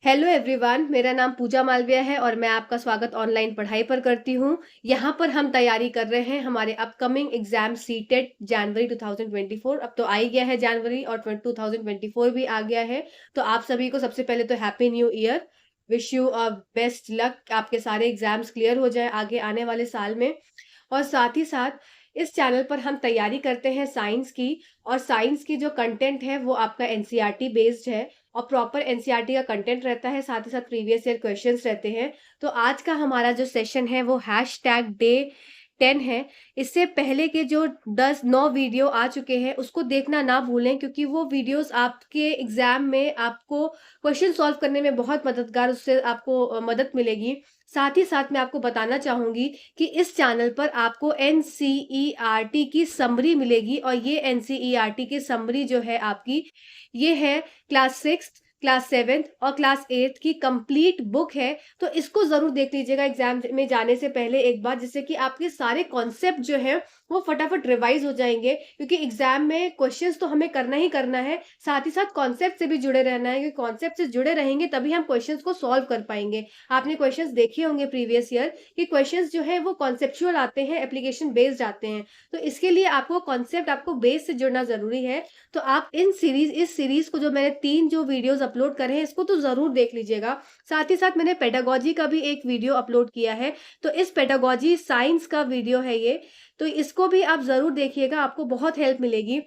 Hello everyone, मेरा नाम पूजा मालविया है और मैं आपका स्वागत ऑनलाइन पढ़ाई पर करती हूँ। यहाँ पर हम तैयारी कर रहे हैं हमारे अपकमिंग एग्जाम सीटेट जनवरी 2024। अब तो आ ही गया है जनवरी और 2024 भी आ गया है। तो आप सभी को सबसे पहले तो happy new year. Wish you best luck, आपके सारे एग्जाम्स क्लियर हो जाए आगे आने वाले साल में। और साथ ही साथ इस चैनल पर हम तैयारी करते हैं साइंस की, और साइंस की जो कंटेंट है वो आपका एनसीईआरटी बेस्ड है और प्रॉपर एनसीईआरटी का कंटेंट रहता है, साथ ही साथ प्रीवियस ईयर क्वेश्चंस रहते हैं। तो आज का हमारा जो सेशन है वो #Day10 है। इससे पहले के जो 10-9 वीडियो आ चुके हैं उसको देखना ना भूलें, क्योंकि वो वीडियोस आपके एग्जाम में आपको क्वेश्चन सॉल्व करने में बहुत मददगार, उससे आपको मदद मिलेगी। साथ ही साथ मैं आपको बताना चाहूंगी कि इस चैनल पर आपको एनसीईआरटी की समरी मिलेगी, और ये एनसीईआरटी की समरी जो है आपकी, ये है क्लास 6, क्लास 7 और क्लास 8 की कंप्लीट बुक है। तो इसको जरूर देख लीजिएगा एग्जाम में जाने से पहले एक बार, जिससे कि आपके सारे कॉन्सेप्ट जो है वो फटाफट रिवाइज हो जाएंगे, क्योंकि एग्जाम में क्वेश्चंस तो हमें करना ही करना है, साथ ही साथ कॉन्सेप्ट से भी जुड़े रहना है, क्योंकि कॉन्सेप्ट से जुड़े रहेंगे तभी हम क्वेश्चंस को सॉल्व कर पाएंगे। आपने क्वेश्चंस देखे होंगे प्रीवियस ईयर कि क्वेश्चंस जो है वो कॉन्सेप्चुअल आते हैं, एप्लीकेशन बेस्ड आते हैं। तो इसके लिए आपको कॉन्सेप्ट, आपको बेस से जुड़ना जरूरी है। तो आप इस सीरीज को, जो मैंने 3 जो वीडियोस अपलोड करे हैं, इसको तो जरूर देख लीजिएगा। साथ ही साथ मैंने पेडागोजी का भी एक वीडियो अपलोड किया है, तो इस पेडागोजी साइंस का वीडियो है ये, तो इसको भी आप जरूर देखिएगा, आपको बहुत हेल्प मिलेगी।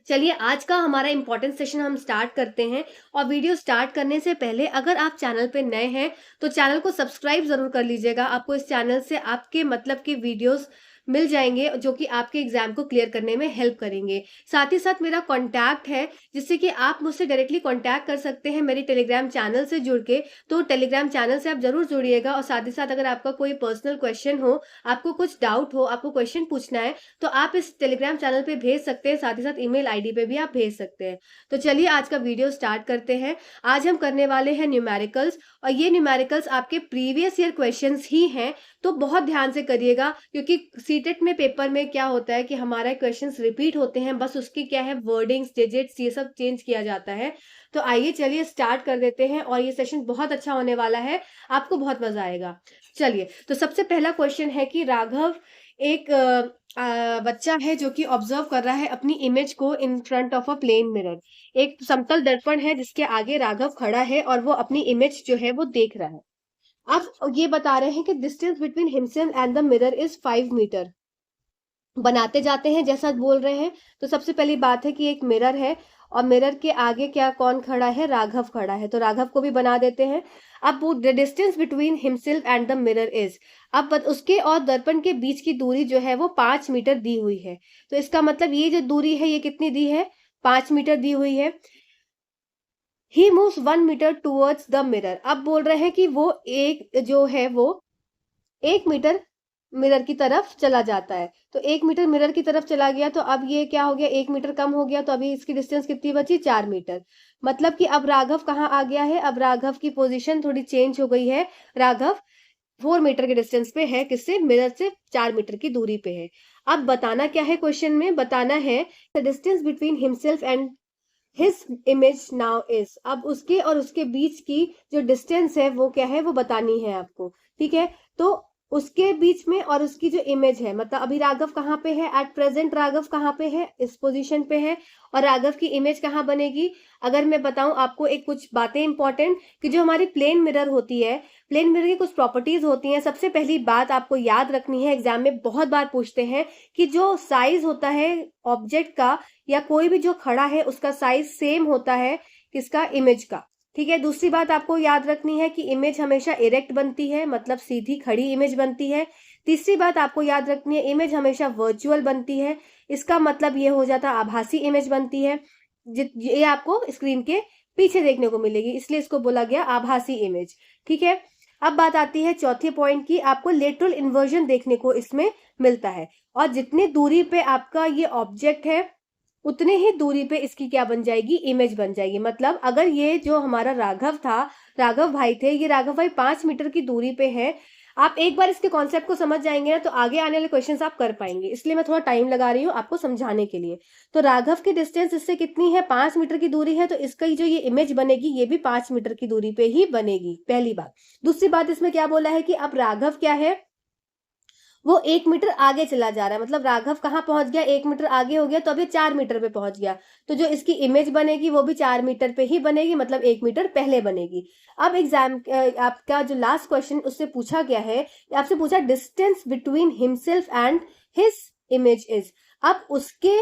चलिए आज का हमारा इंपॉर्टेंट सेशन हम स्टार्ट करते हैं। और वीडियो स्टार्ट करने से पहले अगर आप चैनल पे नए हैं तो चैनल को सब्सक्राइब जरूर कर लीजिएगा। आपको इस चैनल से आपके मतलब के वीडियोस मिल जाएंगे जो कि आपके एग्जाम को क्लियर करने में हेल्प करेंगे। साथ ही साथ मेरा कॉन्टैक्ट है, जिससे कि आप मुझसे डायरेक्टली कॉन्टैक्ट कर सकते हैं मेरी टेलीग्राम चैनल से जुड़ के। तो टेलीग्राम चैनल से आप जरूर जुड़िएगा, और साथ ही साथ अगर आपका कोई पर्सनल क्वेश्चन हो, आपको कुछ डाउट हो, आपको क्वेश्चन पूछना है, तो आप इस टेलीग्राम चैनल पे भेज सकते हैं। साथ ही साथ ईमेल आईडी पे भी आप भेज सकते हैं। तो चलिए आज का वीडियो स्टार्ट करते हैं। आज हम करने वाले हैं न्यूमेरिकल्स, और ये न्यूमेरिकल्स आपके प्रीवियस ईयर क्वेश्चंस ही हैं। तो बहुत ध्यान से करिएगा, क्योंकि सीटेट में पेपर में क्या होता है कि हमारा क्वेश्चंस रिपीट होते हैं, बस उसकी क्या है वर्डिंग्स, डिजिट्स, ये सब चेंज किया जाता है। तो आइए चलिए स्टार्ट कर देते हैं, और ये सेशन बहुत अच्छा होने वाला है, आपको बहुत मजा आएगा। चलिए, तो सबसे पहला क्वेश्चन है कि राघव एक बच्चा है जो कि ऑब्जर्व कर रहा है अपनी इमेज को in front of a plane mirror. एक समतल दर्पण है जिसके आगे राघव खड़ा है और वो अपनी इमेज जो है वो देख रहा है। अब ये बता रहे हैं कि distance between himself and the mirror is 5 metre. बनाते जाते हैं जैसा बोल रहे हैं। तो सबसे पहली बात है कि एक मिरर है, और मिरर के आगे क्या कौन खड़ा है, राघव खड़ा है, तो राघव को भी बना देते हैं। अब वो the distance between himself and the mirror is, अब उसके और दर्पण के बीच की दूरी जो है वो 5 मीटर दी हुई है। तो इसका मतलब ये जो दूरी है ये कितनी दी है, 5 मीटर दी हुई है। He moves 1 metre towards the mirror. अब बोल रहे हैं कि वो एक जो है वो 1 मीटर मिरर की तरफ चला जाता है। तो 1 मीटर मिरर की तरफ चला गया, तो अब ये क्या हो गया, 1 मीटर कम हो गया, तो अभी इसकी डिस्टेंस कितनी बची, 4 मीटर। मतलब कि अब राघव कहाँ आ गया है, अब राघव की पोजीशन थोड़ी चेंज हो गई है। राघव 4 मीटर के डिस्टेंस पे है, किससे, मिरर से 4 मीटर की दूरी पे है। अब बताना क्या है, क्वेश्चन में बताना है the distance between himself and his image now is. अब उसके और उसके बीच की जो डिस्टेंस है वो क्या है, वो बतानी है आपको। ठीक है, तो उसके बीच में और उसकी जो इमेज है, मतलब अभी राघव कहाँ पे है, एट प्रेजेंट राघव कहाँ पे है, इस पोजीशन पे है, और राघव की इमेज कहाँ बनेगी। अगर मैं बताऊं आपको एक कुछ बातें इंपॉर्टेंट, कि जो हमारी प्लेन मिरर होती है, प्लेन मिरर की कुछ प्रॉपर्टीज होती हैं। सबसे पहली बात आपको याद रखनी है, एग्जाम में बहुत बार पूछते हैं कि जो साइज होता है ऑब्जेक्ट का, या कोई भी जो खड़ा है उसका साइज सेम होता है किसका, इमेज का। ठीक है, दूसरी बात आपको याद रखनी है कि इमेज हमेशा इरेक्ट बनती है, मतलब सीधी खड़ी इमेज बनती है। तीसरी बात आपको याद रखनी है, इमेज हमेशा वर्चुअल बनती है। इसका मतलब ये हो जाता आभासी इमेज बनती है, ये आपको स्क्रीन के पीछे देखने को मिलेगी, इसलिए इसको बोला गया आभासी इमेज। ठीक है, अब बात आती है चौथे पॉइंट की, आपको लेटरल इन्वर्जन देखने को इसमें मिलता है, और जितनी दूरी पे आपका ये ऑब्जेक्ट है उतने ही दूरी पे इसकी क्या बन जाएगी, इमेज बन जाएगी। मतलब अगर ये जो हमारा राघव था, राघव भाई थे, ये राघव भाई 5 मीटर की दूरी पे है। आप एक बार इसके कॉन्सेप्ट को समझ जाएंगे ना तो आगे आने वाले क्वेश्चंस आप कर पाएंगे, इसलिए मैं थोड़ा टाइम लगा रही हूँ आपको समझाने के लिए। तो राघव की डिस्टेंस इससे कितनी है, 5 मीटर की दूरी है, तो इसका जो ये इमेज बनेगी ये भी 5 मीटर की दूरी पे ही बनेगी, पहली बात। दूसरी बात इसमें क्या बोला है कि अब राघव क्या है, वो 1 मीटर आगे चला जा रहा है, मतलब राघव कहाँ पहुंच गया, 1 मीटर आगे हो गया, तो अब ये 4 मीटर पे पहुंच गया, तो जो इसकी इमेज बनेगी वो भी 4 मीटर पे ही बनेगी, मतलब 1 मीटर पहले बनेगी। अब एग्जाम आपका जो लास्ट क्वेश्चन उससे पूछा गया है, आपसे पूछा distance between himself and his image is. अब उसके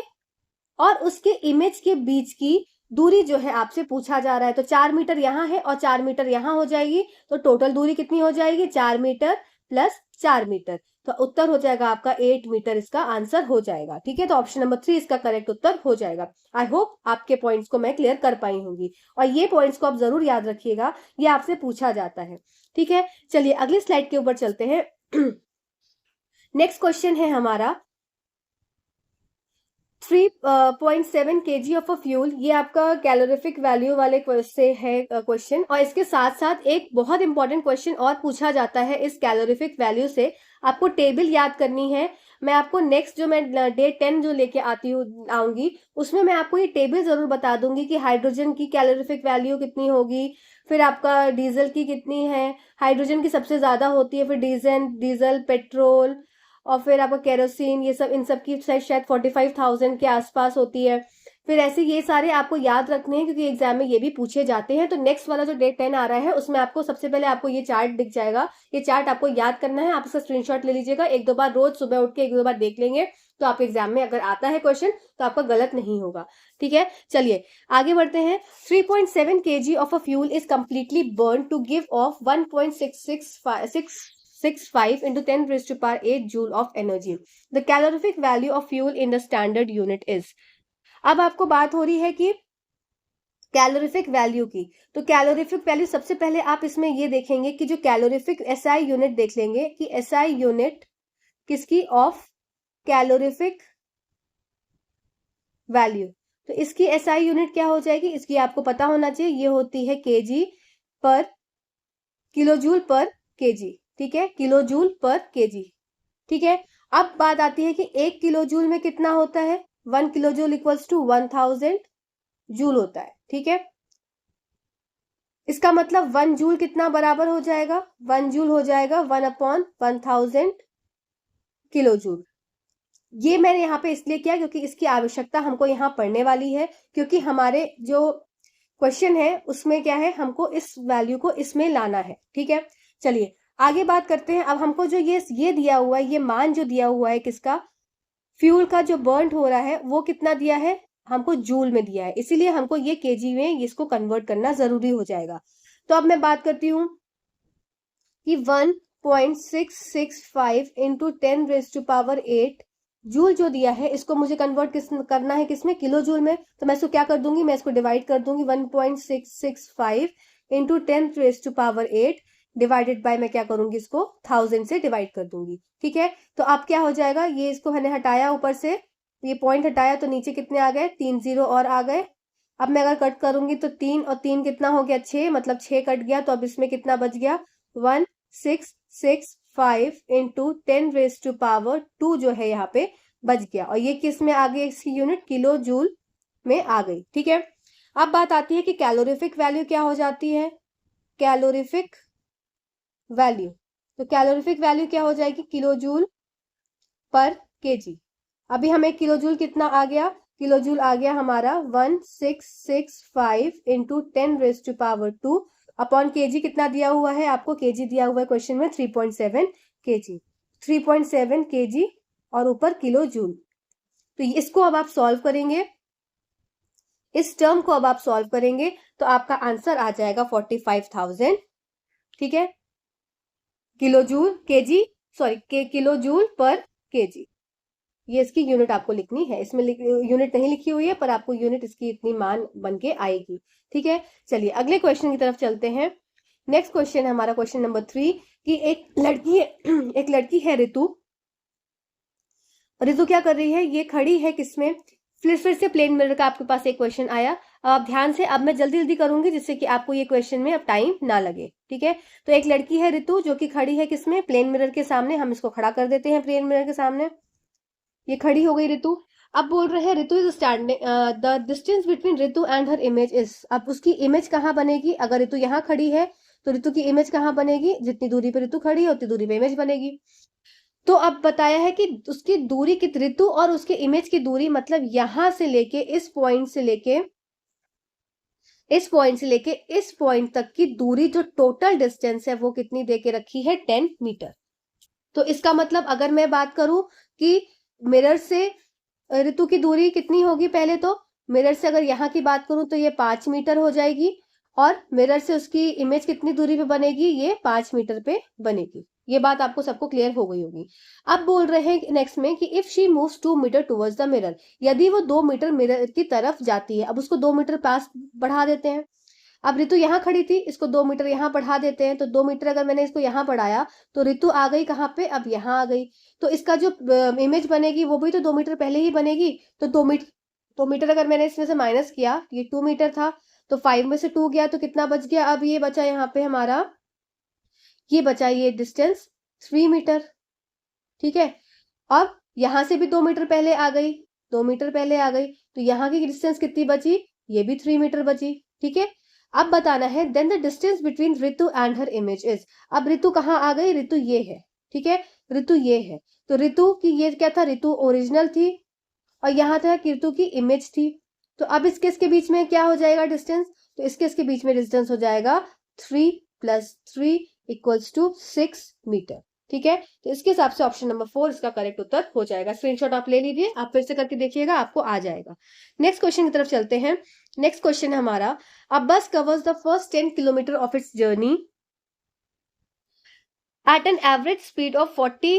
और उसके इमेज के बीच की दूरी जो है आपसे पूछा जा रहा है, तो 4 मीटर यहाँ है और 4 मीटर यहाँ हो जाएगी, तो टोटल दूरी कितनी हो जाएगी, 4 मीटर प्लस 4 मीटर, तो उत्तर हो जाएगा आपका 8 मीटर, इसका आंसर हो जाएगा। ठीक है, तो ऑप्शन नंबर 3 इसका करेक्ट उत्तर हो जाएगा। आई होप आपके पॉइंट्स को मैं क्लियर कर पाई होंगी, और ये पॉइंट्स को आप जरूर याद रखिएगा, ये आपसे पूछा जाता है। ठीक है, चलिए अगली स्लाइड के ऊपर चलते हैं। नेक्स्ट क्वेश्चन है हमारा 3.7 kg ऑफ अ फ्यूल, ये आपका कैलोरीफिक वैल्यू वाले से है क्वेश्चन, और इसके साथ साथ एक बहुत इंपॉर्टेंट क्वेश्चन और पूछा जाता है इस कैलोरीफिक वैल्यू से। आपको टेबल याद करनी है, मैं आपको नेक्स्ट जो मैं डे 10 जो लेके आऊंगी उसमें मैं आपको ये टेबल जरूर बता दूंगी कि हाइड्रोजन की कैलोरीफिक वैल्यू कितनी होगी, फिर आपका डीजल की कितनी है, हाइड्रोजन की सबसे ज्यादा होती है, फिर डीजल पेट्रोल और फिर आपका केरोसिन, ये सब इन सब की शायद 45,000 के आसपास होती है। फिर ऐसे ये सारे आपको याद रखने हैं क्योंकि एग्जाम में ये भी पूछे जाते हैं। तो नेक्स्ट वाला जो डे 10 आ रहा है उसमें आपको सबसे पहले आपको ये चार्ट दिख जाएगा, ये चार्ट आपको याद करना है, आप इसका स्क्रीनशॉट ले लीजिएगा, 1-2 बार रोज सुबह उठ के 1-2 बार देख लेंगे तो आप एग्जाम में अगर आता है क्वेश्चन तो आपका गलत नहीं होगा। ठीक है, चलिए आगे बढ़ते हैं। 3.7 kg of a fuel is completely burn to give off 1.665 into 10 raised to power 8 joule of energy. The calorific value of fuel in the standard unit is. अब आपको बात हो रही है कि कैलोरीफिक वैल्यू की, तो कैलोरीफिक वैल्यू सबसे पहले आप इसमें ये देखेंगे कि जो कैलोरीफिक एसआई यूनिट देख लेंगे कि एसआई यूनिट किसकी, ऑफ कैलोरीफिक वैल्यू, तो इसकी एसआई यूनिट क्या हो जाएगी, इसकी आपको पता होना चाहिए, ये होती है केजी पर किलोजूल पर केजी। ठीक है, किलोजूल पर केजी। ठीक है, अब बात आती है कि 1 किलोजूल में कितना होता है, 1 किलोजूल इक्वल्स टू 1000 जूल होता है। ठीक है, इसका मतलब 1 जूल कितना बराबर हो जाएगा, 1 जूल हो जाएगा 1/1000 किलोजूल। ये मैंने यहाँ पे इसलिए किया क्योंकि इसकी आवश्यकता हमको यहाँ पढ़ने वाली है, क्योंकि हमारे जो क्वेश्चन है उसमें क्या है, हमको इस वैल्यू को इसमें लाना है। ठीक है, चलिए आगे बात करते हैं। अब हमको जो ये दिया हुआ है, ये मान जो दिया हुआ है किसका, फ्यूल का जो बर्न हो रहा है वो कितना दिया है, हमको जूल में दिया है, इसीलिए हमको ये केजी में इसको कन्वर्ट करना जरूरी हो जाएगा। तो अब मैं बात करती हूँ कि 1.665 into 10 raise to power 8 joule जो दिया है, इसको मुझे कन्वर्ट करना है किसमें, किलो जूल में। तो मैं इसको क्या कर दूंगी, मैं इसको डिवाइड कर दूंगी, 1.665 into 10 raise to power 8 divided by, मैं क्या करूंगी इसको 1000 से डिवाइड कर दूंगी। ठीक है, तो अब क्या हो जाएगा, ये इसको मैंने हटाया ऊपर से, ये पॉइंट हटाया तो नीचे कितने आ गए, 3 0 और आ गए। अब मैं अगर कट करूंगी तो 3 और 3 कितना हो गया, 6, मतलब 6 कट गया, तो अब इसमें कितना बच गया, 1.665 इंटू 10 रेज टू पावर 2 जो है यहाँ पे बच गया, और ये किस में आ गई, इसकी यूनिट किलो जूल में आ गई। ठीक है, अब बात आती है कि कैलोरीफिक वैल्यू क्या हो जाती है, कैलोरीफिक वैल्यू, तो कैलोरीफिक वैल्यू क्या हो जाएगी, किलो जूल पर केजी। अभी हमें किलो जूल कितना आ गया, किलो जूल आ गया हमारा 1.665 into 10 raise to power 2 upon kg कितना दिया हुआ है, आपको केजी दिया हुआ है क्वेश्चन में 3.7 केजी, 3.7 केजी और ऊपर किलो जूल। तो इसको अब आप सॉल्व करेंगे, इस टर्म को अब आप सॉल्व करेंगे तो आपका आंसर आ जाएगा 45,000। ठीक है, kilo joule KG, sorry kilo joule पर केजी, ये इसकी यूनिट आपको लिखनी है, इसमें यूनिट नहीं लिखी हुई है पर आपको यूनिट इसकी इतनी मान बन के आएगी। ठीक है, चलिए अगले क्वेश्चन की तरफ चलते हैं। नेक्स्ट क्वेश्चन है हमारा क्वेश्चन नंबर 3 कि एक लड़की है ऋतु क्या कर रही है, ये खड़ी है किसमें, फिर से प्लेन मिरर का आपके पास एक क्वेश्चन आया। अब ध्यान से, अब मैं जल्दी जल्दी करूंगी जिससे कि आपको ये क्वेश्चन में अब टाइम ना लगे, ठीक है। तो एक लड़की है ऋतु जो कि खड़ी है किसमें, प्लेन मिरर के सामने। हम इसको खड़ा कर देते हैं प्लेन मिरर के सामने, ये खड़ी हो गई ऋतु। अब बोल रहे हैं Ritu is standing, the distance between Ritu and her image is. अब उसकी इमेज कहाँ बनेगी, अगर ऋतु यहाँ खड़ी है तो ऋतु की इमेज कहाँ बनेगी, जितनी दूरी पे ऋतु खड़ी है उतनी दूरी पे इमेज बनेगी। तो अब बताया है कि उसकी दूरी की, ऋतु और उसके इमेज की दूरी, मतलब यहां से लेके इस पॉइंट से लेके इस पॉइंट तक की दूरी, जो टोटल डिस्टेंस है वो कितनी दे के रखी है, 10 मीटर। तो इसका मतलब अगर मैं बात करूं कि मिरर से ऋतु की दूरी कितनी होगी, पहले तो मिरर से अगर यहाँ की बात करूं तो ये 5 मीटर हो जाएगी, और मिरर से उसकी इमेज कितनी दूरी पे बनेगी, ये 5 मीटर पे बनेगी। ये बात आपको सबको क्लियर हो गई होगी। अब बोल रहे हैं नेक्स्ट में कि if she moves 2 metre towards the mirror, यदि वो 2 मीटर मिरर की तरफ जाती है। अब उसको 2 मीटर पास बढ़ा देते हैं। अब ऋतु यहाँ खड़ी थी, इसको 2 मीटर यहाँ बढ़ा देते हैं, तो 2 मीटर अगर मैंने इसको यहाँ बढ़ाया तो ऋतु आ गई कहाँ पे, अब यहाँ आ गई। तो इसका जो इमेज बनेगी वो भी तो 2 मीटर पहले ही बनेगी। तो 2 मीटर अगर मैंने इसमें से माइनस किया, ये 2 मीटर था, तो 5 में से 2 गया तो कितना बच गया, अब ये बचा यहाँ पे हमारा, ये बचा ये डिस्टेंस 3 मीटर, ठीक है। अब यहां से भी 2 मीटर पहले आ गई, 2 मीटर पहले आ गई, तो यहाँ की डिस्टेंस कितनी बची, ये भी 3 मीटर बची, ठीक है। अब बताना है then the distance between Ritu and her image is. अब ऋतु कहाँ आ गई, ऋतु ये है, ठीक है, ऋतु ये है। तो ऋतु की ये क्या था, ऋतु ओरिजिनल थी, और यहाँ था ऋतु की इमेज थी। तो अब इसके बीच में क्या हो जाएगा डिस्टेंस, तो इसके बीच में डिस्टेंस हो जाएगा 3 + 3 = 6 मीटर, ठीक है। तो इसके हिसाब से ऑप्शन नंबर 4 इसका करेक्ट उत्तर हो जाएगा। स्क्रीनशॉट आप ले लीजिए, आप फिर से करके देखिएगा, आपको आ जाएगा। नेक्स्ट क्वेश्चन की तरफ चलते हैं। नेक्स्ट क्वेश्चन है हमारा, अ बस covers the first 10 kilometre of its journey at an average speed of 40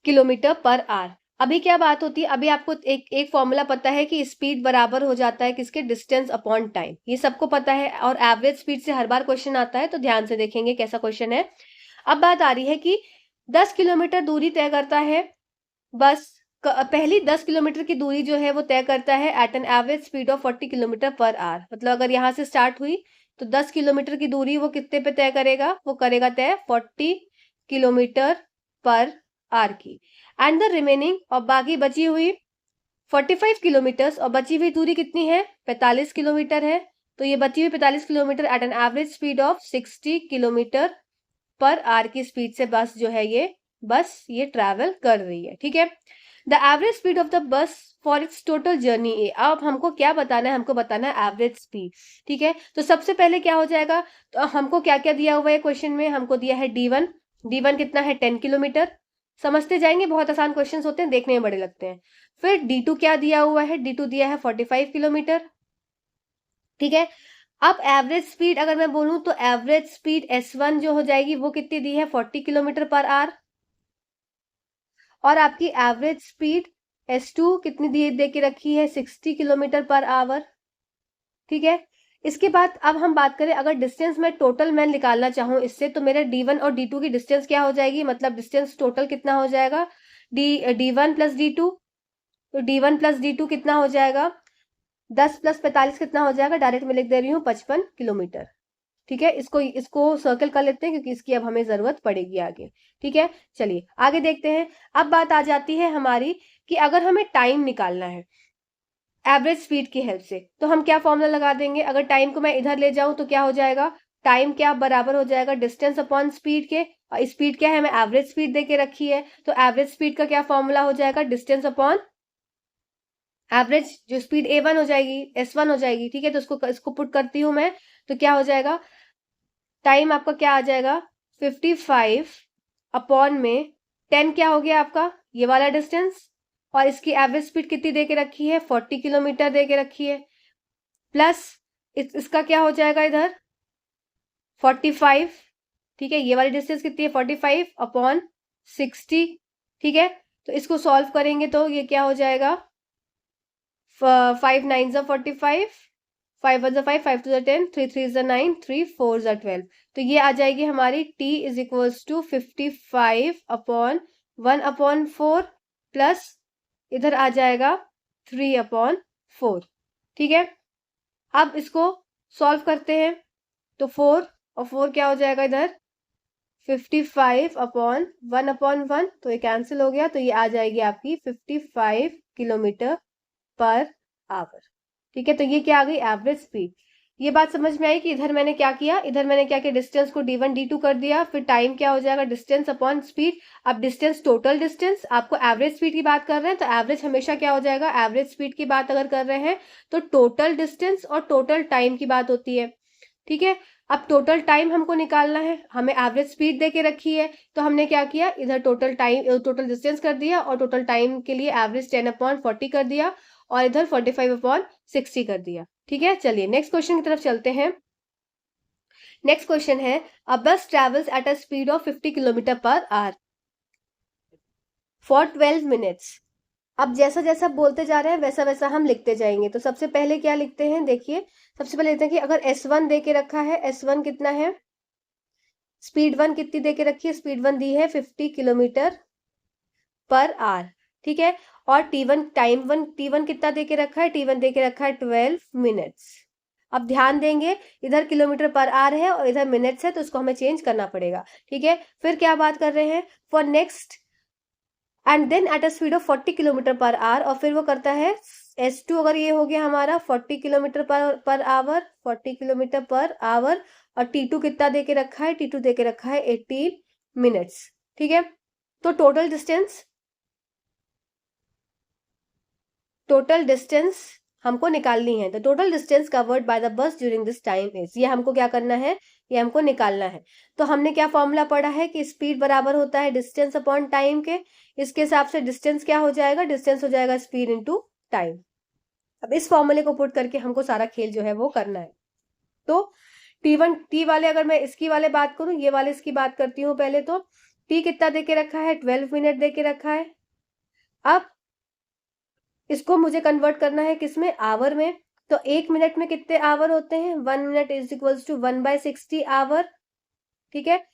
kilometre per our. अभी क्या बात होती है, अभी आपको एक फॉर्मूला पता है कि स्पीड बराबर हो जाता है किसके, डिस्टेंस अपॉन टाइम, ये सबको पता है। और एवरेज स्पीड से हर बार क्वेश्चन आता है, तो ध्यान से देखेंगे कैसा क्वेश्चन है। अब बात आ रही है कि 10 किलोमीटर दूरी तय करता है बस, पहली 10 किलोमीटर की दूरी जो है वो तय करता है at an average speed of 40 kilometre per hour. मतलब अगर यहाँ से स्टार्ट हुई तो 10 किलोमीटर की दूरी वो कितने पे तय करेगा, वो करेगा तय 40 किलोमीटर पर आवर की। एंड द रिमेनिंग, और बाकी बची हुई 45 किलोमीटर, और बची हुई दूरी कितनी है, 45 किलोमीटर है। तो ये बची हुई 45 kilometre at an average speed of 60 kilometre per hour की स्पीड से बस जो है ये ट्रैवल कर रही है, ठीक है। The average speed of the bus for its total journey ए। अब हमको क्या बताना है, हमको बताना है एवरेज स्पीड, ठीक है। तो सबसे पहले क्या हो जाएगा, तो हमको क्या क्या दिया हुआ है क्वेश्चन में, हमको दिया है D1, D1 कितना है 10 किलोमीटर, समझते जाएंगे, बहुत आसान क्वेश्चन होते हैं, देखने में बड़े लगते हैं। फिर D2 क्या दिया हुआ है, D2 दिया है 45 किलोमीटर, ठीक है। अब एवरेज स्पीड अगर मैं बोलूं तो एवरेज स्पीड S1 जो हो जाएगी वो कितनी दी है, 40 किलोमीटर पर आवर, और आपकी एवरेज स्पीड S2 कितनी दे के रखी है, 60 किलोमीटर पर आवर, ठीक है। इसके बाद अब हम बात करें, अगर डिस्टेंस मैं टोटल मैं निकालना चाहूं इससे, तो मेरे D1 और D2 की डिस्टेंस क्या हो जाएगी, मतलब डिस्टेंस टोटल कितना हो जाएगा, D1 + D2, तो D1 + D2 कितना हो जाएगा, 10 + 45 कितना हो जाएगा, डायरेक्ट मैं लिख दे रही हूँ 55 किलोमीटर, ठीक है। इसको सर्कल कर लेते हैं क्योंकि इसकी अब हमें जरूरत पड़ेगी आगे, ठीक है। चलिए आगे देखते हैं। अब बात आ जाती है हमारी कि अगर हमें टाइम निकालना है एवरेज स्पीड की हेल्प से, तो हम क्या फॉर्मूला लगा देंगे, अगर टाइम को मैं इधर ले जाऊं तो क्या हो जाएगा, टाइम क्या बराबर हो जाएगा डिस्टेंस अपॉन स्पीड के, और स्पीड क्या है, हमें एवरेज स्पीड दे के रखी है, तो एवरेज स्पीड का क्या फॉर्मूला हो जाएगा, डिस्टेंस अपॉन एवरेज, जो स्पीड A1 हो जाएगी, S1 हो जाएगी, ठीक है। तो इसको पुट करती हूं मैं, तो क्या हो जाएगा, टाइम आपका क्या आ जाएगा 55 अपॉन में 10 क्या हो गया आपका, ये वाला डिस्टेंस, और इसकी एवरेज स्पीड कितनी दे के रखी है, 40 किलोमीटर दे के रखी है, प्लस इसका क्या हो जाएगा इधर 45, ठीक है। ये वाली डिस्टेंस कितनी है 45 अपॉन 60, ठीक है। तो इसको सॉल्व करेंगे तो ये क्या हो जाएगा, 5 9 45, 5 1 5, 5 2 10, 3 3 9, 3 4 12। तो ये आ जाएगी हमारी t = 55 अपॉन 1/4 प्लस इधर आ जाएगा 3/4, ठीक है। अब इसको सॉल्व करते हैं, तो 4 और 4 क्या हो जाएगा इधर, 55/1/1, तो ये कैंसिल हो गया, तो ये आ जाएगी आपकी 55 किलोमीटर पर आवर, ठीक है। तो ये क्या आ गई, एवरेज स्पीड। ये बात समझ में आई कि इधर मैंने क्या किया, इधर मैंने क्या किया, डिस्टेंस को d1 d2 कर दिया, फिर टाइम क्या हो जाएगा, डिस्टेंस अपॉन स्पीड। अब डिस्टेंस टोटल डिस्टेंस, आपको एवरेज स्पीड की बात कर रहे हैं तो एवरेज हमेशा क्या हो जाएगा, एवरेज स्पीड की बात अगर कर रहे हैं तो टोटल डिस्टेंस और टोटल टाइम की बात होती है, ठीक है। अब टोटल टाइम हमको निकालना है, हमें एवरेज स्पीड दे के रखी है, तो हमने क्या किया, इधर टोटल टाइम टोटल डिस्टेंस कर दिया और टोटल टाइम के लिए एवरेज 10/40 कर दिया और इधर 45/60 कर दिया, ठीक है। चलिए नेक्स्ट क्वेश्चन की तरफ चलते हैं। नेक्स्ट क्वेश्चन है, अ बस travels eight a speed of 50 kilometre per hour for 12 minutes. अब जैसा जैसा बोलते जा रहे हैं वैसा वैसा हम लिखते जाएंगे। तो सबसे पहले क्या लिखते हैं, देखिए सबसे पहले लिखते हैं कि अगर S1 दे के रखा है, S1 कितना है, स्पीड 1 कितनी दे के रखी है, स्पीड 1 दी है 50 किलोमीटर पर आवर, ठीक है। और T1 कितना दे के रखा है, T1 दे के रखा है 12 मिनट्स। अब ध्यान देंगे, इधर किलोमीटर पर आवर है और इधर मिनट्स है, तो इसको हमें चेंज करना पड़ेगा, ठीक है। फिर क्या बात कर रहे हैं, for next and then at a speed of 40 kilometre per hour, और फिर वो करता है S2, अगर ये हो गया हमारा 40 kilometre per our, 40 kilometre per hour, और T2 कितना दे के रखा है, T2 दे के रखा है 18 मिनट्स, ठीक है। तो टोटल डिस्टेंस हमको निकालनी है। तो total distance covered by the bus during this time is, ये हमको क्या करना है, ये हमको निकालना है। तो हमने क्या फॉर्मूला पढ़ा है कि स्पीड बराबर होता है डिस्टेंस अपॉन टाइम के। इसके हिसाब से डिस्टेंस क्या हो जाएगा, डिस्टेंस हो जाएगा स्पीड इनटू टाइम। अब इस फॉर्मूले को पुट करके हमको सारा खेल जो है वो करना है। तो टी वाले, अगर मैं इसकी वाले बात करूं, ये वाले इसकी बात करती हूँ पहले। तो टी कितना दे के रखा है, 12 मिनट दे के रखा है। अब इसको मुझे कन्वर्ट करना है किसमें, आवर में। तो 1 मिनट में कितने आवर होते हैं, 1 minute is equals to 1/60 hour, ठीक है।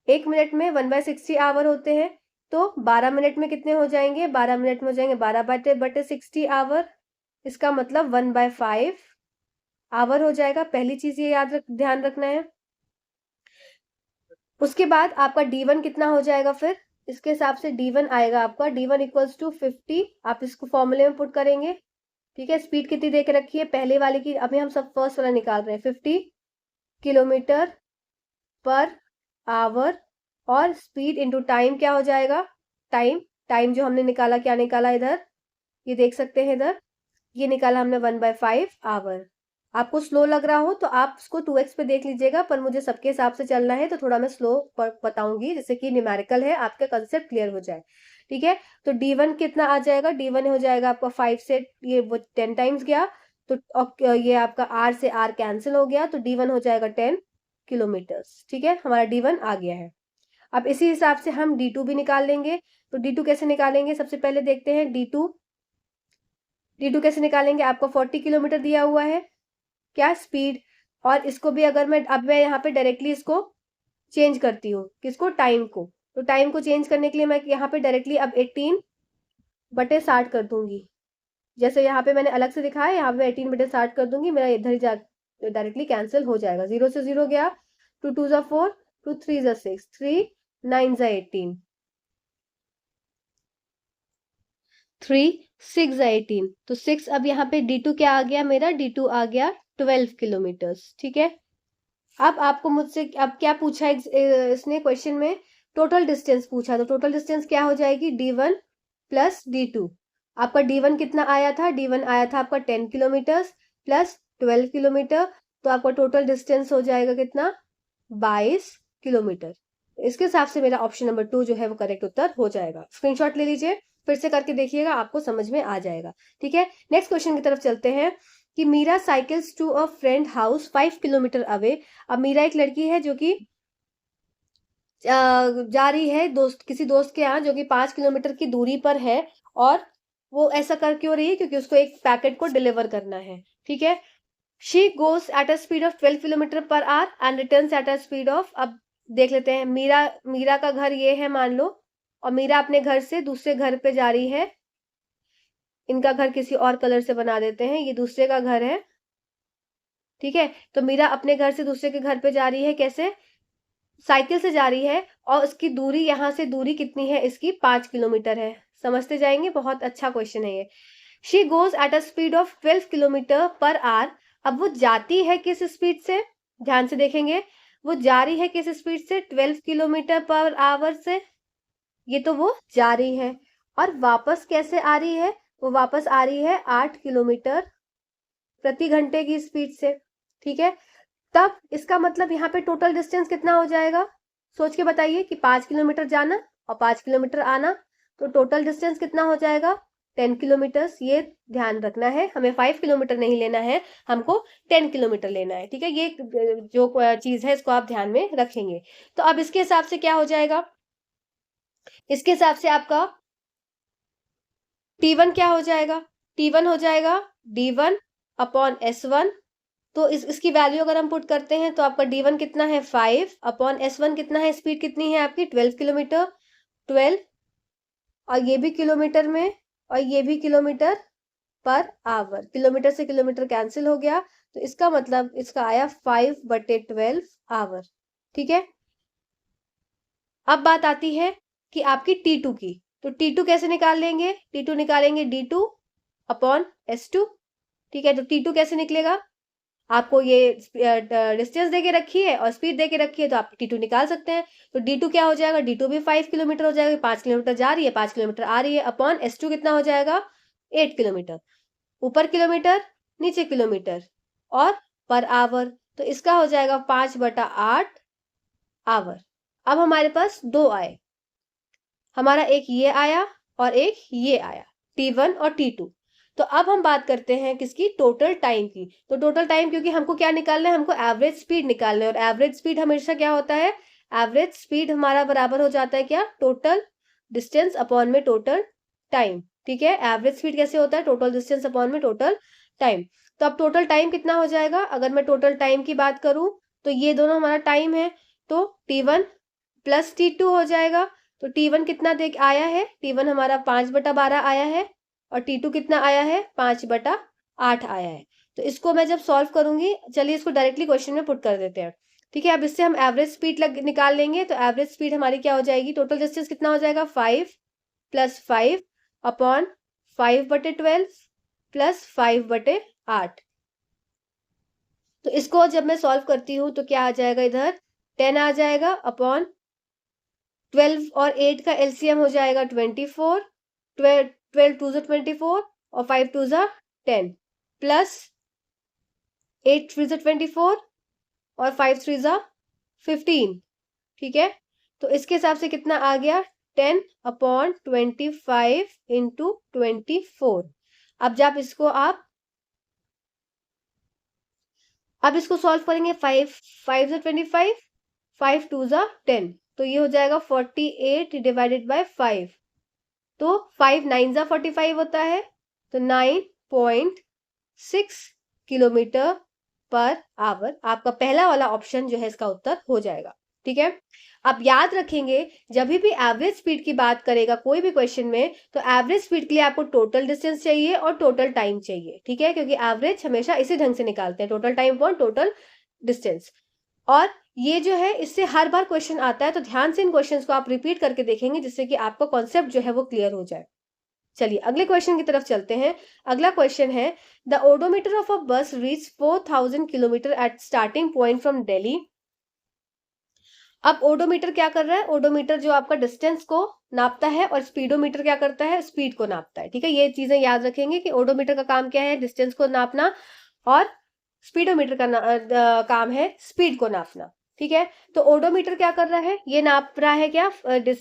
1 मिनट में 1/60 आवर होते हैं। तो 12 मिनट में कितने हो जाएंगे, 12 मिनट में हो जाएंगे 12/60 आवर। इसका मतलब 1/5 आवर हो जाएगा। पहली चीज ये ध्यान रखना है। उसके बाद आपका D1 कितना हो जाएगा, फिर इसके हिसाब से D1 आएगा आपका, D1 इक्वल्स टू 50। आप इसको फॉर्मूले में पुट करेंगे, ठीक है। स्पीड कितनी दे के रखी है, पहले वाले की, अभी हम सब फर्स्ट वाला निकाल रहे हैं, 50 किलोमीटर पर आवर, और स्पीड इंटू टाइम क्या हो जाएगा, टाइम जो हमने निकाला, क्या निकाला इधर, ये देख सकते हैं इधर, ये निकाला हमने 1/5 आवर। आपको स्लो लग रहा हो तो आप इसको 2x पे देख लीजिएगा, पर मुझे सबके हिसाब से चलना है तो थोड़ा मैं स्लो बताऊंगी, जैसे कि न्यूमेरिकल है, आपका कंसेप्ट क्लियर हो जाए, ठीक है। तो D1 कितना आ जाएगा, D1 हो जाएगा आपका 5 से ये वो 10 टाइम्स गया, तो ये आपका R से R कैंसिल हो गया, तो D1 हो जाएगा 10 किलोमीटर्स, ठीक है। हमारा D1 आ गया है। अब इसी हिसाब से हम D2 भी निकाल लेंगे। तो D2 कैसे निकालेंगे, सबसे पहले देखते हैं D2 कैसे निकालेंगे। आपको 40 किलोमीटर दिया हुआ है क्या, स्पीड, और इसको भी अगर मैं यहाँ पे डायरेक्टली इसको चेंज करती हूँ, किसको, टाइम को। तो टाइम को चेंज करने के लिए मैं यहाँ पे डायरेक्टली अब 18/60 कर दूंगी। जैसे यहाँ पे मैंने अलग से दिखाया, यहाँ पे 18/60 कर दूंगी, मेरा इधर ही डायरेक्टली कैंसिल हो जाएगा। 0 से 0 गया, 2 2 ज़ा 4, 2 3 ज़ा 6, 3 9 ज़ा 18, 3 6 ज़ा 18, तो 6। अब यहाँ पे D2 क्या आ गया, मेरा D2 आ गया 12 किलोमीटर्स, ठीक है। अब आपको मुझसे अब क्या पूछा इसने क्वेश्चन में, टोटल डिस्टेंस पूछा। तो टोटल डिस्टेंस क्या हो जाएगी, D1 प्लस D2। आपका D1 कितना आया था, D1 आया था आपका 10 किलोमीटर्स प्लस 12 किलोमीटर, तो आपका टोटल डिस्टेंस हो जाएगा कितना, 22 किलोमीटर। इसके हिसाब से मेरा ऑप्शन नंबर 2 जो है वो करेक्ट उत्तर हो जाएगा। स्क्रीनशॉट ले लीजिए, फिर से करके देखिएगा, आपको समझ में आ जाएगा, ठीक है। नेक्स्ट क्वेश्चन की तरफ चलते हैं कि Meera cycles to a friend house 5 kilometre away. अब मीरा एक लड़की है जो कि जा रही है किसी दोस्त के यहाँ, जो कि 5 किलोमीटर की दूरी पर है, और वो ऐसा कर क्यों रही है, क्योंकि उसको एक पैकेट को डिलीवर करना है, ठीक है। She goes eight a speed of 12 kilometre per our and returns eight a speed of, अब देख लेते हैं, मीरा का घर ये है मान लो, और मीरा अपने घर से दूसरे घर पे जा रही है इनका घर किसी और कलर से बना देते हैं, ये दूसरे का घर है, ठीक है। तो मीरा अपने घर से दूसरे के घर पे जा रही है, कैसे? साइकिल से जा रही है, और उसकी दूरी, यहाँ से दूरी कितनी है इसकी? 5 किलोमीटर है। समझते जाएंगे, बहुत अच्छा क्वेश्चन है ये। She goes eight a speed of 12 kilometre per our. अब वो जाती है किस स्पीड से? ध्यान से देखेंगे, वो जा रही है किस स्पीड से? 12 किलोमीटर पर आवर से। ये तो वो जा रही है। और वापस कैसे आ रही है? वो वापस आ रही है 8 किलोमीटर प्रति घंटे की स्पीड से, ठीक है। तब इसका मतलब यहाँ पे टोटल डिस्टेंस कितना हो जाएगा? सोच के बताइए कि 5 किलोमीटर जाना और 5 किलोमीटर आना, तो टोटल डिस्टेंस कितना हो जाएगा? 10 किलोमीटर्स। ये ध्यान रखना है, हमें 5 किलोमीटर नहीं लेना है, हमको 10 किलोमीटर लेना है, ठीक है। ये जो चीज है इसको आप ध्यान में रखेंगे। तो अब इसके हिसाब से क्या हो जाएगा? इसके हिसाब से आपका T1 क्या हो जाएगा? T1 हो जाएगा D1 अपॉन S1। तो इसकी वैल्यू अगर हम पुट करते हैं तो आपका D1 कितना है? 5 अपॉन S1 कितना है? स्पीड कितनी है आपकी? 12 किलोमीटर, 12, और ये भी किलोमीटर में, और ये भी किलोमीटर पर आवर। किलोमीटर से किलोमीटर कैंसिल हो गया, तो इसका मतलब इसका आया 5/12 आवर, ठीक है। अब बात आती है कि आपकी T2 की। तो T2 कैसे निकाल लेंगे? T2 निकालेंगे D2 अपॉन S2, ठीक है। तो T2 कैसे निकलेगा? आपको ये डिस्टेंस देके रखी है और स्पीड देके रखी है, तो आप T2 निकाल सकते हैं। तो D2 क्या हो जाएगा? D2 भी 5 किलोमीटर हो जाएगा, 5 किलोमीटर जा रही है, 5 किलोमीटर आ रही है, अपॉन S2 कितना हो जाएगा? 8 किलोमीटर। ऊपर किलोमीटर, नीचे किलोमीटर, और पर आवर, तो इसका हो जाएगा 5/8 आवर। अब हमारे पास दो आए, हमारा एक ये आया और एक ये आया, T1 और T2। तो अब हम बात करते हैं किसकी? टोटल टाइम की। तो टोटल टाइम, क्योंकि हमको क्या निकालना है? हमको एवरेज स्पीड निकालना है, और एवरेज स्पीड हमेशा क्या होता है? एवरेज स्पीड हमारा बराबर हो जाता है क्या? टोटल डिस्टेंस अपॉन में टोटल टाइम, ठीक है। एवरेज स्पीड कैसे होता है? टोटल डिस्टेंस अपॉन में टोटल टाइम। तो अब टोटल टाइम कितना हो जाएगा? अगर मैं टोटल टाइम की बात करूं, तो ये दोनों हमारा टाइम है, तो T1 प्लस T2 हो जाएगा। तो T1 कितना देख आया है? T1 हमारा 5/12 आया है, और T2 कितना आया है? 5/8 आया है। तो इसको मैं जब सॉल्व करूंगी, चलिए इसको डायरेक्टली क्वेश्चन में पुट कर देते हैं, ठीक है। अब इससे हम एवरेज स्पीड निकाल लेंगे। तो एवरेज स्पीड हमारी क्या हो जाएगी? टोटल डिस्टेंस कितना हो जाएगा? 5 + 5 अपॉन 5/12 प्लस 5/8। तो इसको जब मैं सॉल्व करती हूँ तो क्या आ जाएगा? इधर 10 आ जाएगा, अपॉन 12 और 8 का एलसीएम हो जाएगा 24, 12 2 24 और 5 2 10, प्लस 8 3 24 और 5 3 15, ठीक है। तो इसके हिसाब से कितना आ गया? 10/25 इंटू 24। अब जब इसको अब इसको सॉल्व करेंगे, 5 5 25, 5 2 10, तो ये हो जाएगा 48 डिवाइडेड बाय 5। तो 5 9 45 होता है, तो 9.6 किलोमीटर पर आवर आपका पहला वाला ऑप्शन जो है इसका उत्तर हो जाएगा, ठीक है। आप याद रखेंगे, जब भी एवरेज स्पीड की बात करेगा कोई भी क्वेश्चन में, तो एवरेज स्पीड के लिए आपको टोटल डिस्टेंस चाहिए और टोटल टाइम चाहिए, ठीक है, क्योंकि एवरेज हमेशा इसी ढंग से निकालते हैं, total time upon total distance. और ये जो है इससे हर बार क्वेश्चन आता है, तो ध्यान से इन क्वेश्चंस को आप रिपीट करके देखेंगे, जिससे कि आपका कॉन्सेप्ट जो है वो क्लियर हो जाए। चलिए अगले क्वेश्चन की तरफ चलते हैं। अगला क्वेश्चन है, the odometer of a bus reach 4000 kilometre at starting point from Delhi. अब ओडोमीटर क्या कर रहा है? ओडोमीटर जो आपका डिस्टेंस को नापता है, और स्पीडोमीटर क्या करता है? स्पीड को नापता है, ठीक है। ये चीजें याद रखेंगे कि ओडोमीटर का काम क्या है? डिस्टेंस को नापना, और स्पीडोमीटर का काम है स्पीड को नापना, ठीक है। तो ओडोमीटर क्या कर रहा है? ये नाप रहा है क्या?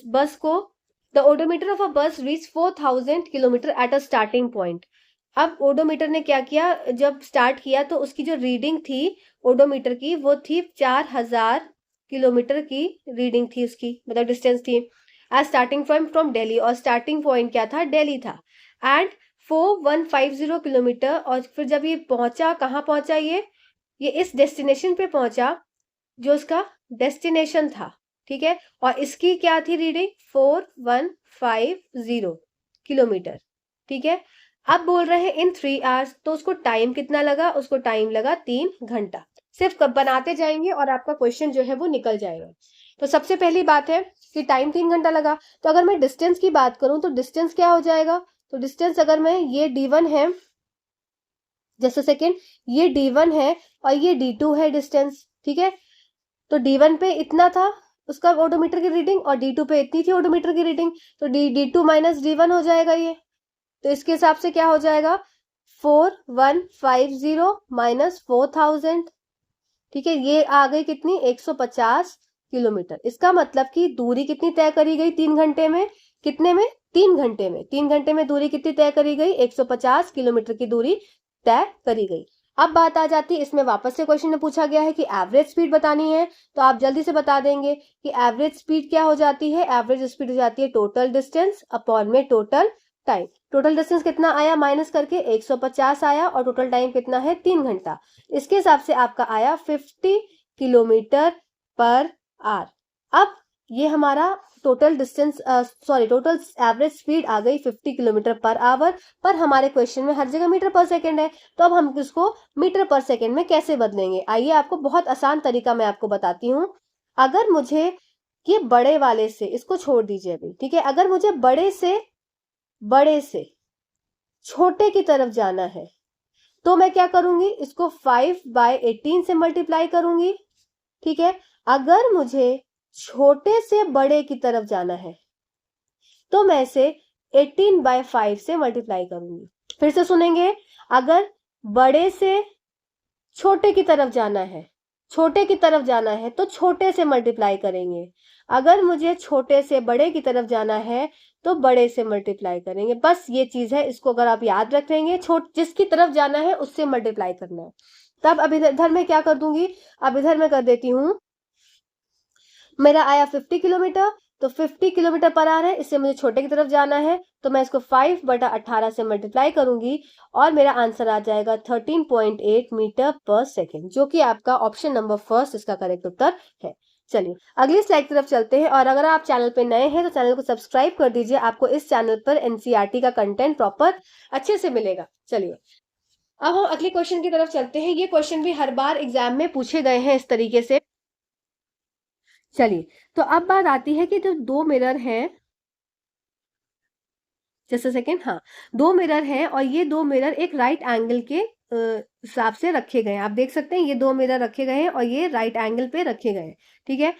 बस को। The odometer of a bus reach 4000 kilometre at a starting point. अब ओडोमीटर ने क्या किया? जब स्टार्ट किया तो उसकी जो रीडिंग थी ओडोमीटर की, वो थी 4000 किलोमीटर की रीडिंग थी उसकी, मतलब डिस्टेंस थी, एज स्टार्टिंग फ्रॉम दिल्ली। और स्टार्टिंग पॉइंट क्या था? दिल्ली था। And 4150 kilometre. और फिर जब ये पहुंचा, कहाँ पहुंचा? ये इस डेस्टिनेशन पे पहुंचा जो उसका डेस्टिनेशन था, ठीक है। और इसकी क्या थी रीडिंग? 4150 किलोमीटर, ठीक है। अब बोल रहे हैं इन 3 आवर्स, तो उसको टाइम कितना लगा, उसको टाइम लगा 3 घंटा। सिर्फ बनाते जाएंगे और आपका क्वेश्चन जो है वो निकल जाएगा। तो सबसे पहली बात है कि टाइम 3 घंटा लगा। तो अगर मैं डिस्टेंस की बात करूं तो डिस्टेंस क्या हो जाएगा, तो डिस्टेंस अगर मैं ये D1 है, जस्ट सेकेंड, ये D1 है और ये D2 है डिस्टेंस, ठीक है। तो D1 पे इतना था उसका ओडोमीटर की रीडिंग और D2 पे इतनी थी ओडोमीटर की रीडिंग, तो D2 माइनस D1 हो जाएगा ये। तो इसके हिसाब से क्या हो जाएगा, 4150 माइनस 4000, ठीक है। ये आ गई कितनी, 150 किलोमीटर। इसका मतलब कि दूरी कितनी तय करी गई 3 घंटे में, कितने में, 3 घंटे में। 3 घंटे में दूरी कितनी तय करी गई, 150 किलोमीटर की दूरी तय करी गई। अब बात आ जाती है, इसमें वापस से क्वेश्चन में पूछा गया है कि एवरेज स्पीड बतानी है, तो आप जल्दी से बता देंगे कि एवरेज स्पीड क्या हो जाती है। एवरेज स्पीड हो जाती है टोटल डिस्टेंस अपॉन में टोटल टाइम। टोटल डिस्टेंस कितना आया माइनस करके, 150 आया, और टोटल टाइम कितना है, 3 घंटा। इसके हिसाब से आपका आया 50 किलोमीटर पर आवर। अब ये हमारा total distance, sorry, total average speed आ गई 50 किलोमीटर पर आवर, पर हमारे क्वेश्चन में हर जगह मीटर पर सेकंड है, तो अब हम इसको मीटर पर सेकंड में कैसे बदलेंगे। आइए आपको बहुत आसान तरीका मैं आपको बताती हूँ। अगर मुझे ये बड़े वाले से, इसको छोड़ दीजिए अभी, ठीक है। अगर मुझे बड़े से छोटे की तरफ जाना है, तो मैं क्या करूंगी, इसको 5/18 से मल्टीप्लाई करूंगी, ठीक है। अगर मुझे छोटे से बड़े की तरफ जाना है, तो मैं इसे 18/5 से मल्टीप्लाई करूंगी। फिर से सुनेंगे, अगर बड़े से छोटे की तरफ जाना है, छोटे की तरफ जाना है तो छोटे से मल्टीप्लाई करेंगे। अगर मुझे छोटे से बड़े की तरफ जाना है तो बड़े से मल्टीप्लाई करेंगे। बस ये चीज है, इसको अगर आप याद रख लेंगे, जिसकी तरफ जाना है उससे मल्टीप्लाई करना है। तब अब इधर मैं क्या कर दूंगी, अब इधर मैं कर देती हूं, मेरा आया 50 किलोमीटर, तो 50 किलोमीटर पर आ रहा है, इससे मुझे छोटे की तरफ जाना है, तो मैं इसको 5/18 से मल्टीप्लाई करूंगी और मेरा आंसर आ जाएगा 13.8 मीटर पर सेकेंड, जो कि आपका ऑप्शन नंबर फर्स्ट इसका करेक्ट उत्तर है। चलिए अगली स्लाइड की तरफ चलते हैं, और अगर आप चैनल पे नए हैं तो चैनल को सब्सक्राइब कर दीजिए, आपको इस चैनल पर एनसीईआरटी का कंटेंट प्रॉपर अच्छे से मिलेगा। चलिए अब हम अगले क्वेश्चन की तरफ चलते हैं। ये क्वेश्चन भी हर बार एग्जाम में पूछे गए हैं इस तरीके से। चलिए, तो अब बात आती है कि जो दो मिरर हैं, जस्ट सेकेंड, हाँ, दो मिरर हैं और ये दो मिरर एक राइट एंगल के हिसाब से रखे गए हैं। आप देख सकते हैं ये दो मिरर रखे गए हैं और ये राइट एंगल पे रखे गए हैं, ठीक है।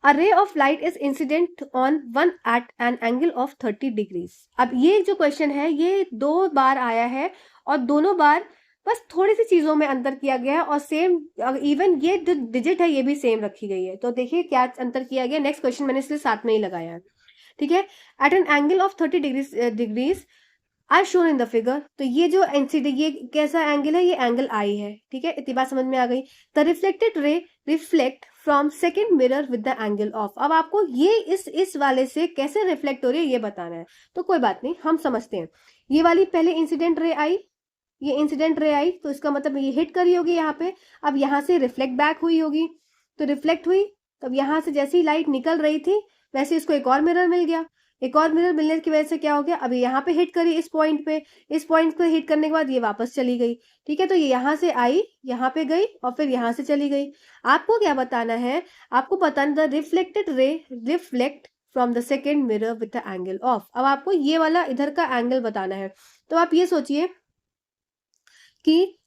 A ray of light is incident on one at an angle of 30 degrees. अब ये जो क्वेश्चन है ये 2 बार आया है और दोनों बार बस थोड़ी सी चीजों में अंतर किया गया है, और सेम, इवन ये जो डिजिट है ये भी सेम रखी गई है। तो देखिए क्या अंतर किया गया, नेक्स्ट क्वेश्चन मैंने इसलिए साथ में ही लगाया है, ठीक है। At an angle of 30 degrees are shown in the figure. तो ये जो एनसीडी, ये कैसा एंगल है, ये एंगल आई है, ठीक है। इतनी बात समझ में आ गई। The reflected ray reflect from second mirror with the angle of. अब आपको ये इस वाले से कैसे रिफ्लेक्ट हो रही है ये बताना है, तो कोई बात नहीं, हम समझते हैं। ये वाली पहले इंसिडेंट रे आई, ये इंसिडेंट रे आई, तो इसका मतलब ये हिट करी होगी यहाँ पे, अब यहाँ से रिफ्लेक्ट बैक हुई होगी, तो रिफ्लेक्ट हुई, तब यहाँ से जैसी लाइट निकल रही थी वैसे इसको एक और मिरर मिल गया। एक और मिरर मिलने की वजह से क्या हो गया, अभी यहाँ पे हिट करी इस पॉइंट पे, इस पॉइंट पे हिट करने के बाद ये वापस चली गई, ठीक है। तो ये यहाँ से आई, यहाँ पे गई और फिर यहाँ से चली गई। आपको क्या बताना है, आपको बताना the reflected ray reflect from the second mirror with the angle of. अब आपको ये वाला इधर का एंगल बताना है। तो आप ये सोचिए कि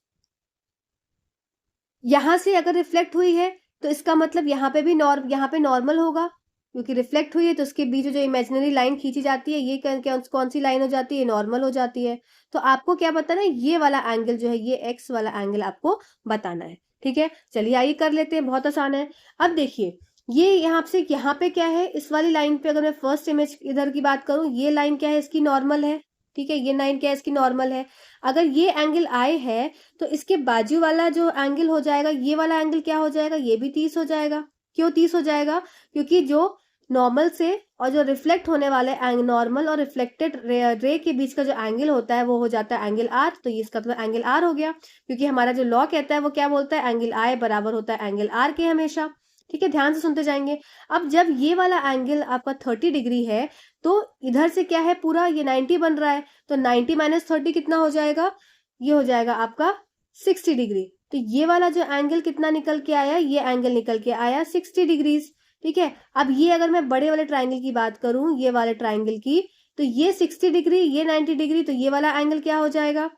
यहां से अगर रिफ्लेक्ट हुई है तो इसका मतलब यहाँ पे भी यहाँ पे नॉर्मल होगा, क्योंकि रिफ्लेक्ट हुई है तो उसके बीच जो इमेजिनरी लाइन खींची जाती है, ये कौन सी लाइन हो जाती है, नॉर्मल हो जाती है। तो आपको क्या बताना है, ये वाला एंगल जो है, ये एक्स वाला एंगल आपको बताना है, ठीक है। चलिए आइए कर लेते हैं, बहुत आसान है। अब देखिए ये यहाँ से यहाँ पे क्या है, इस वाली लाइन पे अगर मैं फर्स्ट इमेज इधर की बात करूं, ये लाइन क्या है, इसकी नॉर्मल है, ठीक है। ये लाइन क्या है, इसकी नॉर्मल है। अगर ये एंगल आई है तो इसके बाजू वाला जो एंगल हो जाएगा, ये वाला एंगल क्या हो जाएगा, ये भी 30 हो जाएगा। क्यों 30 हो जाएगा, क्योंकि जो नॉर्मल से और जो रिफ्लेक्ट होने वाले नॉर्मल और रिफ्लेक्टेड रे के बीच का जो एंगल होता है वो हो जाता है एंगल आर। तो ये इसका मतलब एंगल आर हो गया, क्योंकि हमारा जो लॉ कहता है वो क्या बोलता है, एंगल आई बराबर होता है एंगल आर के हमेशा। ठीक है, ध्यान से सुनते जाएंगे। अब जब ये वाला एंगल आपका 30 डिग्री है, तो इधर से क्या है, पूरा ये 90 बन रहा है, तो 90 माइनस 30 कितना हो जाएगा, ये हो जाएगा आपका 60 डिग्री। तो ये वाला जो एंगल कितना निकल के आया, ये एंगल निकल के आया 60 डिग्रीज। ठीक है, अब ये अगर मैं बड़े वाले ट्राइंगल की बात करूं, ये वाले ट्राइंगल की, तो ये 60 डिग्री, ये 90 डिग्री, तो ये वाला एंगल क्या हो जाएगा,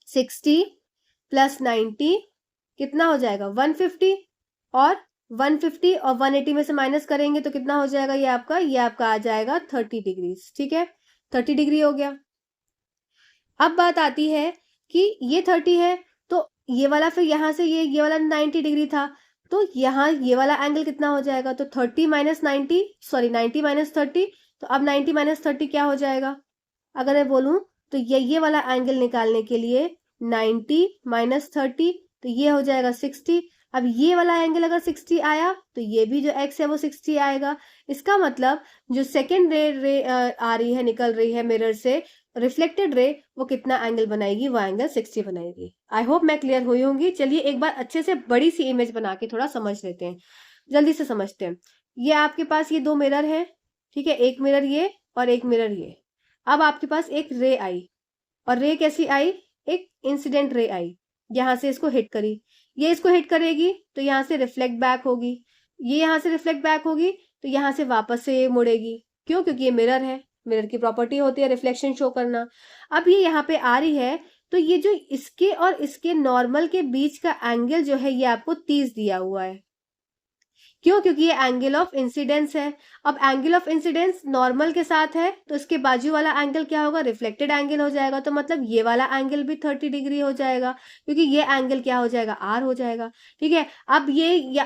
60 प्लस 90 कितना हो जाएगा, 150, और 150 और 180 में से माइनस करेंगे तो कितना हो जाएगा, ये आपका आ जाएगा 30 डिग्री। ठीक है, 30 डिग्री हो गया। अब बात आती है कि ये 30 है, तो ये वाला फिर यहां से ये वाला 90 डिग्री था, तो यहाँ ये वाला एंगल कितना हो जाएगा, तो 30 माइनस 90, सॉरी 90 माइनस 30, तो अब 90 माइनस 30 क्या हो जाएगा, अगर मैं बोलूं तो ये वाला एंगल निकालने के लिए 90 माइनस 30, तो ये हो जाएगा 60। अब ये वाला एंगल अगर 60 आया, तो ये भी जो x है वो 60 आएगा। इसका मतलब जो सेकेंड रे आ रही है, निकल रही है मिरर से, रिफ्लेक्टेड रे, वो कितना एंगल बनाएगी, वो एंगल 60 बनाएगी। आई होप मैं क्लियर हुई होंगी। चलिए एक बार अच्छे से बड़ी सी इमेज बना के थोड़ा समझ लेते हैं, जल्दी से समझते हैं। ये आपके पास ये दो मिरर है, ठीक है, एक मिरर ये और एक मिरर ये। अब आपके पास एक रे आई, और रे कैसी आई, एक इंसिडेंट रे आई, यहां से इसको हिट करी, ये इसको हिट करेगी तो यहां से रिफ्लेक्ट बैक होगी, ये यहां से रिफ्लेक्ट बैक होगी, तो यहां से वापस से ये मुड़ेगी। क्यों, क्योंकि ये मिरर है, मिरर की प्रॉपर्टी होती है रिफ्लेक्शन शो करना। अब ये यहाँ पे आ रही है, तो ये जो इसके और इसके नॉर्मल के बीच का एंगल जो है, ये आपको 30 दिया हुआ है। क्यों, क्योंकि ये एंगल ऑफ इंसिडेंस है। अब एंगल ऑफ इंसिडेंस नॉर्मल के साथ है, तो इसके बाजू वाला एंगल क्या होगा, रिफ्लेक्टेड एंगल हो जाएगा। तो मतलब ये वाला एंगल भी 30 डिग्री हो जाएगा, क्योंकि ये एंगल क्या हो जाएगा, आर हो जाएगा। ठीक है, अब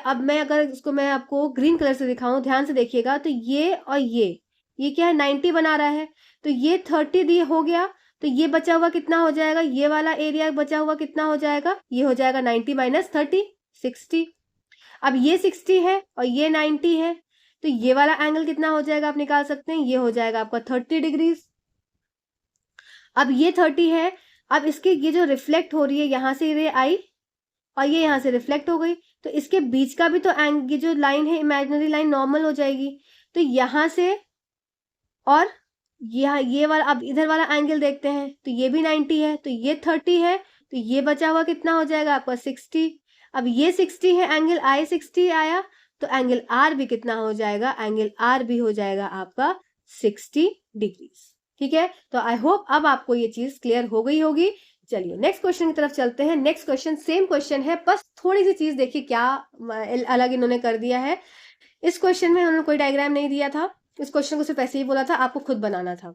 अब मैं अगर इसको मैं आपको ग्रीन कलर से दिखाऊं, ध्यान से देखिएगा, तो ये और ये क्या है, 90 बना रहा है, तो ये 30 दी हो गया, तो ये बचा हुआ कितना हो जाएगा, ये वाला एरिया बचा हुआ कितना हो जाएगा, ये हो जाएगा 90 माइनस 30, 60। अब ये 60 है और ये 90 है, तो ये वाला एंगल कितना हो जाएगा, आप निकाल सकते हैं, ये हो जाएगा आपका 30 डिग्री। अब ये 30 है, अब इसके ये जो रिफ्लेक्ट हो रही है, यहां से रे आई और ये यहां से रिफ्लेक्ट हो गई, तो इसके बीच का भी तो ये जो लाइन है, इमेजिनरी लाइन, नॉर्मल हो जाएगी। तो यहां से और ये वाला, अब इधर वाला एंगल देखते हैं, तो ये भी 90 है, तो ये 30 है, तो ये बचा हुआ कितना हो जाएगा आपका 60। अब ये 60 है, एंगल आई 60 आया, तो एंगल आर भी कितना हो जाएगा, एंगल आर भी हो जाएगा आपका 60 डिग्री। ठीक है, तो आई होप अब आपको ये चीज क्लियर हो गई होगी। चलिए नेक्स्ट क्वेश्चन की तरफ चलते हैं। नेक्स्ट क्वेश्चन सेम क्वेश्चन है, बस थोड़ी सी चीज देखिए क्या अलग इन्होंने कर दिया है। इस क्वेश्चन में उन्होंने कोई डायग्राम नहीं दिया था, इस क्वेश्चन को सिर्फ ऐसे ही बोला था, आपको खुद बनाना था।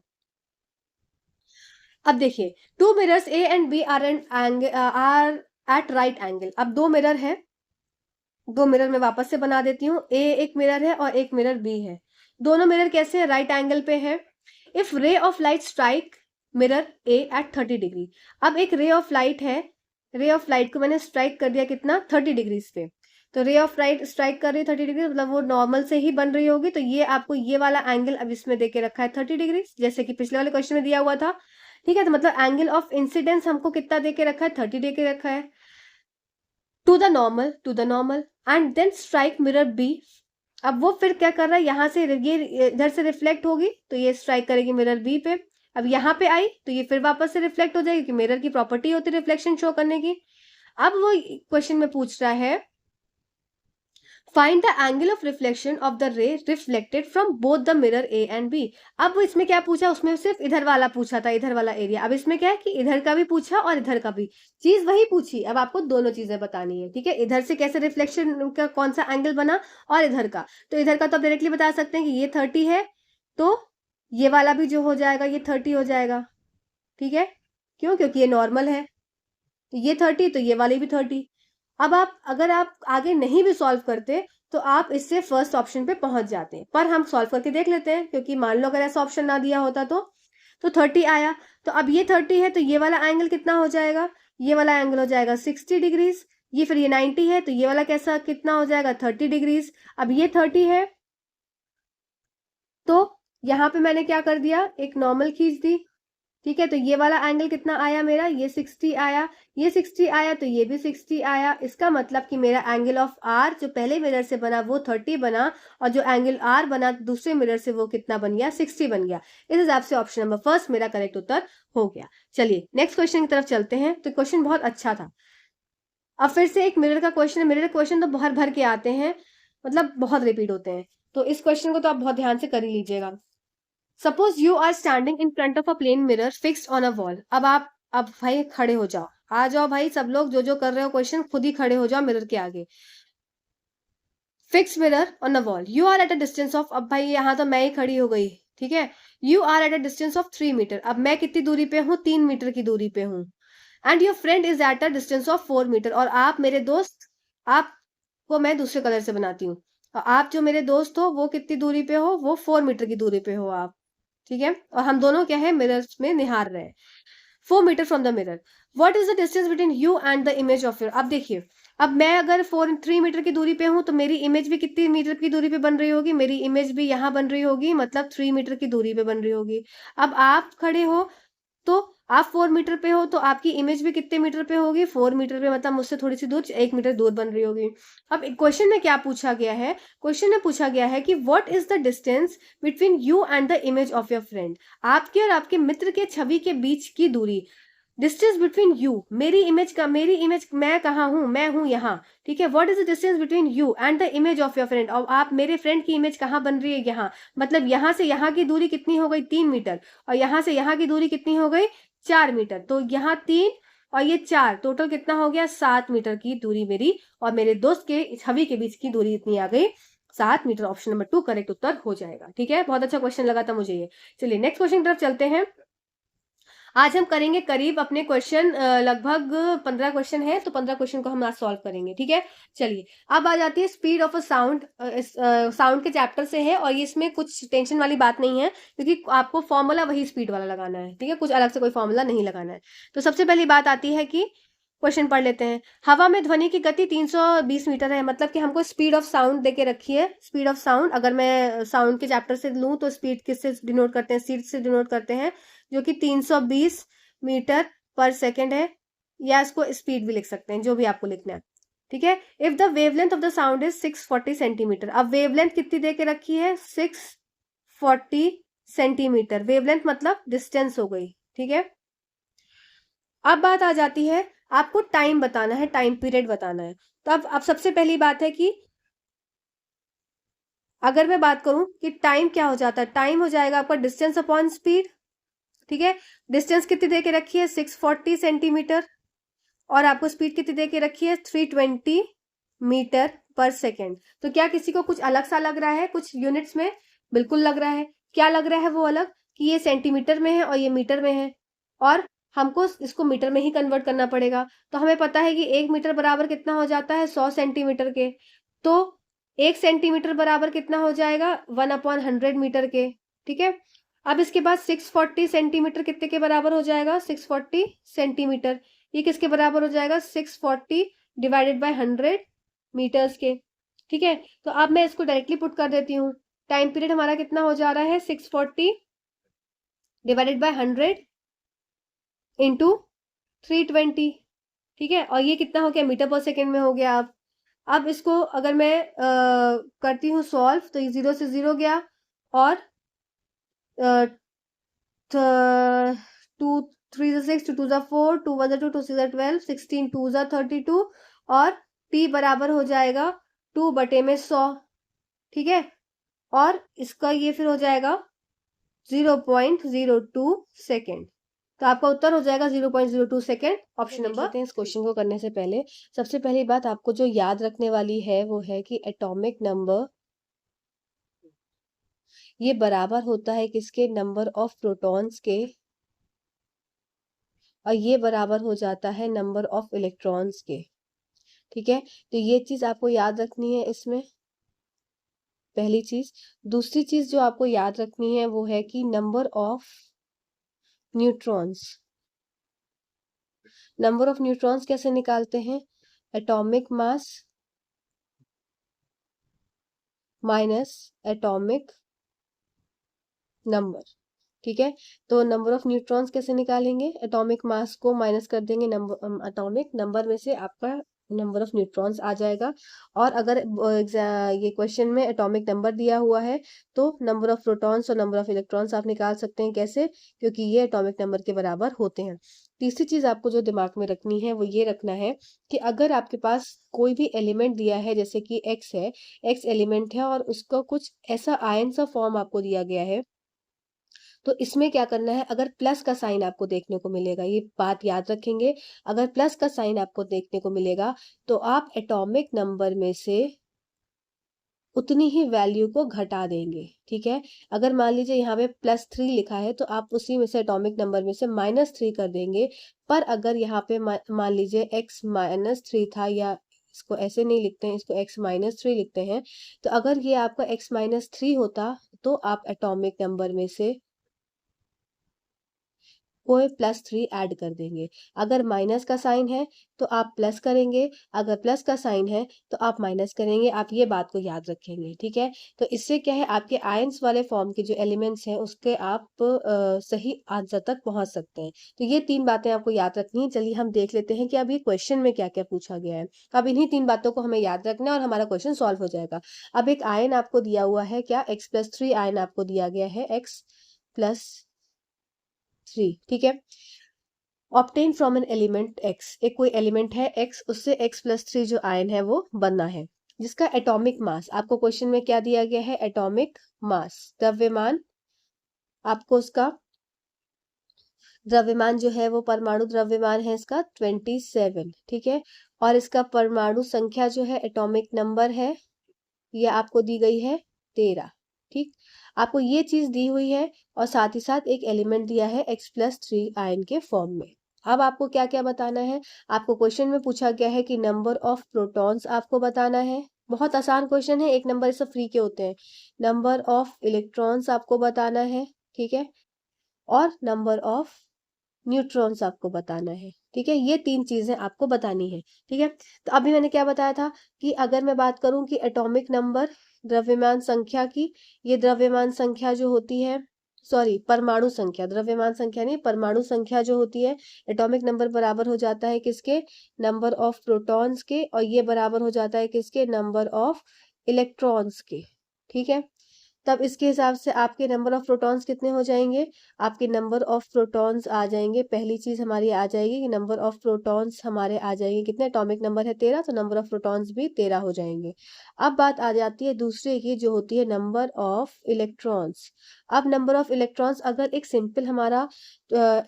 अब देखिए, two mirrors A and B are at right angle. अब दो मिरर है, दो मिरर में वापस से बना देती हूँ, ए एक मिरर है और एक मिरर बी है। दोनों मिरर कैसे है, राइट एंगल पे है। If ray of light strike mirror A at 30 degree. अब एक रे ऑफ लाइट है, रे ऑफ लाइट को मैंने स्ट्राइक कर दिया कितना, 30 डिग्रीज पे। तो रे ऑफ लाइट स्ट्राइक कर रही है 30 डिग्री, मतलब वो नॉर्मल से ही बन रही होगी, तो ये आपको ये वाला एंगल अब इसमें देके रखा है 30 डिग्री, जैसे कि पिछले वाले क्वेश्चन में दिया हुआ था। ठीक है, तो मतलब एंगल ऑफ इंसिडेंस हमको कितना देके रखा है, 30 देके रखा है। To the normal and then strike mirror B. अब वो फिर क्या कर रहा है, यहाँ से ये इधर से रिफ्लेक्ट होगी, तो ये स्ट्राइक करेगी मिरर बी पे। अब यहाँ पे आई तो ये फिर वापस से रिफ्लेक्ट हो जाएगी, क्योंकि मिरर की प्रॉपर्टी होती है रिफ्लेक्शन शो करने की। अब वो क्वेश्चन में पूछ रहा है, find the angle of reflection of the ray reflected from both the mirror A and B. अब इसमें क्या पूछा, उसमें सिर्फ इधर वाला पूछा था, इधर वाला एरिया। अब इसमें क्या है कि इधर का भी पूछा और इधर का भी, चीज वही पूछी, अब आपको दोनों चीजें बतानी है। ठीक है, इधर से कैसे रिफ्लेक्शन का कौन सा एंगल बना, और इधर का, तो इधर का तो आप डायरेक्टली बता सकते हैं कि ये 30 है, तो ये वाला भी जो हो जाएगा ये 30 हो जाएगा। ठीक है, क्यों, क्योंकि ये नॉर्मल है, तो ये 30, तो ये वाली भी 30। अब आप अगर आप आगे नहीं भी सॉल्व करते, तो आप इससे फर्स्ट ऑप्शन पे पहुंच जाते हैं, पर हम सॉल्व करके देख लेते हैं, क्योंकि मान लो अगर ऐसा ऑप्शन ना दिया होता तो 30 आया, तो अब ये 30 है, तो ये वाला एंगल कितना हो जाएगा, ये वाला एंगल हो जाएगा 60 डिग्रीज। ये फिर ये 90 है, तो ये वाला कैसा कितना हो जाएगा, 30 डिग्रीज। अब ये 30 है, तो यहां पे मैंने क्या कर दिया, एक नॉर्मल खींच दी, ठीक है, तो ये वाला एंगल कितना आया मेरा, ये 60 आया, ये 60 आया, तो ये भी 60 आया। इसका मतलब कि मेरा एंगल ऑफ आर जो पहले मिरर से बना वो 30 बना, और जो एंगल आर बना दूसरे मिरर से वो कितना बन गया, 60 बन गया। इस हिसाब से ऑप्शन नंबर फर्स्ट मेरा करेक्ट उत्तर हो गया। चलिए नेक्स्ट क्वेश्चन की तरफ चलते हैं। तो क्वेश्चन बहुत अच्छा था। अब फिर से एक मिरर का क्वेश्चन है। मिरर क्वेश्चन तो भर भर के आते हैं, मतलब बहुत रिपीट होते हैं, तो इस क्वेश्चन को तो आप बहुत ध्यान से कर ही लीजिएगा। Suppose you are standing in front of a plane mirror fixed on a wall. अब भाई खड़े हो जाओ, आ जाओ भाई सब लोग, जो जो कर रहे हो क्वेश्चन खुद ही खड़े हो जाओ मिरर के आगे। Fix mirror on a wall, you are at a distance of, अब भाई यहाँ तो मैं ही खड़ी हो गई, ठीक है। You are at a distance of 3 metre, अब मैं कितनी दूरी पे हूँ, 3 मीटर की दूरी पे हूँ। And your friend is at a distance of 4 metre, और आप मेरे दोस्त, आपको मैं दूसरे कलर से बनाती हूँ, और आप जो मेरे दोस्त हो वो कितनी दूरी पे हो, वो 4 मीटर की दूरी पे हो आप, ठीक है। और हम दोनों क्या है, मिरर्स में निहार रहे हैं। 4 metre from the mirror, what is the distance between you and the image of your. अब देखिए, अब मैं अगर 3 मीटर की दूरी पे हूं, तो मेरी इमेज भी कितनी मीटर की दूरी पे बन रही होगी, मेरी इमेज भी यहाँ बन रही होगी, मतलब 3 मीटर की दूरी पे बन रही होगी। अब आप खड़े हो, तो आप 4 मीटर पे हो, तो आपकी इमेज भी कितने मीटर पे होगी, 4 मीटर पे, मतलब मुझसे थोड़ी सी दूर, 1 मीटर दूर बन रही होगी। अब क्वेश्चन में क्या पूछा गया है, क्वेश्चन में पूछा गया है कि what is the distance between you and the image of your friend, आपके और आपके मित्र के छवि के बीच की दूरी। डिस्टेंस बिटवीन यू, मेरी इमेज, मैं कहाँ हूँ, मैं हूँ यहाँ, ठीक है। What is the distance between you and the image of your friend, और आप मेरे फ्रेंड की इमेज कहाँ बन रही है, यहाँ, मतलब यहाँ से यहाँ की दूरी कितनी हो गई, 3 मीटर, और यहाँ से यहाँ की दूरी कितनी हो गई, 4 मीटर। तो यहाँ 3 और ये 4, टोटल कितना हो गया, 7 मीटर की दूरी मेरी और मेरे दोस्त के छवि के बीच की दूरी इतनी आ गई, 7 मीटर। ऑप्शन नंबर 2 करेक्ट उत्तर हो जाएगा, ठीक है। बहुत अच्छा क्वेश्चन लगा था मुझे ये। चलिए नेक्स्ट क्वेश्चन की तरफ चलते हैं। आज हम करेंगे करीब अपने क्वेश्चन, लगभग 15 क्वेश्चन है, तो 15 क्वेश्चन को हम आज सॉल्व करेंगे, ठीक है। चलिए अब आ जाती है speed of a sound. Sound के चैप्टर से है, और ये इसमें कुछ टेंशन वाली बात नहीं है, क्योंकि आपको फॉर्मूला वही स्पीड वाला लगाना है, ठीक है, कुछ अलग से कोई फॉर्मूला नहीं लगाना है। तो सबसे पहली बात आती है कि क्वेश्चन पढ़ लेते हैं। हवा में ध्वनि की गति 320 मीटर है, मतलब कि हमको स्पीड ऑफ साउंड देके रखी है। स्पीड ऑफ साउंड अगर मैं साउंड के चैप्टर से लूं, तो स्पीड किससे डिनोट करते हैं, सीट से डिनोट करते हैं, जो कि 320 मीटर पर सेकेंड है, या इसको स्पीड भी लिख सकते हैं, जो भी आपको लिखना है, ठीक है। If the wavelength of the sound is 640 centimetre, अब वेवलेंथ कितनी दे के रखी है, 640 सेंटीमीटर, वेवलेंथ मतलब डिस्टेंस हो गई, ठीक है। अब बात आ जाती है, आपको टाइम बताना है, टाइम पीरियड बताना है। तो अब सबसे पहली बात है कि अगर मैं बात करूं कि टाइम क्या हो जाता है, टाइम हो जाएगा आपका डिस्टेंस अपॉन स्पीड, ठीक है। डिस्टेंस कितनी दे के रखी है, 640 सेंटीमीटर, और आपको स्पीड कितनी दे के रखी है, 320 मीटर पर सेकेंड। तो क्या किसी को कुछ अलग सा लग रहा है, कुछ यूनिट्स में बिल्कुल लग रहा है। क्या लग रहा है वो अलग, कि ये सेंटीमीटर में है और ये मीटर में है, और हमको इसको मीटर में ही कन्वर्ट करना पड़ेगा। तो हमें पता है कि 1 मीटर बराबर कितना हो जाता है, 100 सेंटीमीटर के। तो 1 सेंटीमीटर बराबर कितना हो जाएगा, 1/100 मीटर के, ठीक है। अब इसके बाद 640 सेंटीमीटर कितने के बराबर हो जाएगा, 640 सेंटीमीटर, ये किसके बराबर हो जाएगा, 640 डिवाइडेड बाय 100 मीटर्स के, ठीक है। तो अब मैं इसको डायरेक्टली पुट कर देती हूँ। टाइम पीरियड हमारा कितना हो जा रहा है, 640 डिवाइडेड बाय 100 इंटू 320, ठीक है। और ये कितना हो गया, मीटर पर सेकेंड में हो गया। अब इसको अगर मैं करती हूँ सॉल्व, तो ये 0 से 0 गया, और 2 3 से 6, 2 2 जा 4, 2 1 जा 2, 2 6 जा 12, 16 2 जा 32, और t बराबर हो जाएगा 2/100, ठीक है। और इसका ये फिर हो जाएगा 0.02 सेकेंड। तो आपका उत्तर हो जाएगा 0.02 सेकेंड, ऑप्शन नंबर। इस क्वेश्चन को करने से पहले सबसे पहली बात आपको जो याद रखने वाली है वो है कि एटॉमिक नंबर ये बराबर होता है किसके, नंबर ऑफ प्रोटॉन्स के, और ये बराबर हो जाता है नंबर ऑफ इलेक्ट्रॉन्स के, ठीक है। तो ये चीज आपको याद रखनी है इसमें, पहली चीज। दूसरी चीज जो आपको याद रखनी है वो है कि number of neutrons, number of neutrons कैसे निकालते हैं, atomic mass minus atomic number, ठीक है। तो नंबर ऑफ न्यूट्रॉन्स कैसे निकालेंगे, एटॉमिक मास को माइनस कर देंगे एटॉमिक नंबर में से आपका नंबर ऑफ न्यूट्रॉन्स आ जाएगा। और अगर ये क्वेश्चन में एटॉमिक नंबर दिया हुआ है तो नंबर ऑफ प्रोटॉन्स और नंबर ऑफ इलेक्ट्रॉन्स आप निकाल सकते हैं। कैसे? क्योंकि ये एटॉमिक नंबर के बराबर होते हैं। तीसरी चीज आपको जो दिमाग में रखनी है वो ये रखना है कि अगर आपके पास कोई भी एलिमेंट दिया है, जैसे कि एक्स है, एक्स एलिमेंट है और उसका कुछ ऐसा आयन सा फॉर्म आपको दिया गया है, तो इसमें क्या करना है, अगर प्लस का साइन आपको देखने को मिलेगा, ये बात याद रखेंगे, अगर प्लस का साइन आपको देखने को मिलेगा तो आप एटॉमिक नंबर में से उतनी ही वैल्यू को घटा देंगे। ठीक है। अगर मान लीजिए यहाँ पे +3 लिखा है तो आप उसी में से एटॉमिक नंबर में से -3 कर देंगे। पर अगर यहाँ पे मान लीजिए x-3 था, या इसको ऐसे नहीं लिखते हैं, इसको x-3 लिखते हैं, तो अगर ये आपका x-3 होता तो आप एटॉमिक नंबर में से कोई +3 ऐड कर देंगे। अगर माइनस का साइन है तो आप प्लस करेंगे, अगर प्लस का साइन है तो आप माइनस करेंगे। आप ये बात को याद रखेंगे। ठीक है। तो इससे क्या है, आपके आयंस वाले फॉर्म के जो एलिमेंट्स हैं उसके आप सही आंसर तक पहुंच सकते हैं। तो ये 3 बातें आपको याद रखनी है। चलिए हम देख लेते हैं कि अब ये क्वेश्चन में क्या क्या पूछा गया है। अब इन्हीं 3 बातों को हमें याद रखना है और हमारा क्वेश्चन सॉल्व हो जाएगा। अब एक आयन आपको दिया हुआ है, क्या, x+3 आयन आपको दिया गया है, x+3। ठीक है। Obtain from an element x, एक कोई एलिमेंट है x, उससे x+3 जो आयन है वो बनना है, जिसका एटॉमिक मास आपको क्वेश्चन में क्या दिया गया है, एटॉमिक मास, द्रव्यमान, आपको उसका द्रव्यमान जो है वो परमाणु द्रव्यमान है इसका 27। ठीक है। और इसका परमाणु संख्या जो है, एटॉमिक नंबर है, ये आपको दी गई है 13। ठीक। आपको ये चीज दी हुई है और साथ ही साथ एक एलिमेंट दिया है x+3 आयन के फॉर्म में। अब आपको क्या क्या बताना है, आपको क्वेश्चन में पूछा गया है कि नंबर ऑफ प्रोटॉन्स आपको बताना है। बहुत आसान क्वेश्चन है, एक नंबर सब फ्री के होते हैं। नंबर ऑफ इलेक्ट्रॉन्स आपको बताना है। ठीक है। और नंबर ऑफ न्यूट्रॉन्स आपको बताना है। ठीक है। ये 3 चीजें आपको बतानी है। ठीक है। तो अभी मैंने क्या बताया था कि अगर मैं बात करूं कि एटॉमिक नंबर, द्रव्यमान संख्या की, ये द्रव्यमान संख्या जो होती है, सॉरी, परमाणु संख्या, द्रव्यमान संख्या नहीं, परमाणु संख्या जो होती है, एटॉमिक नंबर बराबर हो जाता है किसके, नंबर ऑफ प्रोटॉन्स के, और ये बराबर हो जाता है किसके, नंबर ऑफ इलेक्ट्रॉन्स के। ठीक है। तब इसके हिसाब से आपके नंबर ऑफ प्रोटॉन्स कितने हो जाएंगे, आपके नंबर ऑफ प्रोटॉन्स आ जाएंगे, पहली चीज हमारी आ जाएगी कि नंबर ऑफ प्रोटॉन्स हमारे आ जाएंगे कितने, एटॉमिक नंबर है 13, तो नंबर ऑफ प्रोटॉन्स भी 13 हो जाएंगे। अब बात आ जाती है दूसरे की, जो होती है नंबर ऑफ इलेक्ट्रॉन्स। अब नंबर ऑफ इलेक्ट्रॉन्स, अगर एक सिंपल हमारा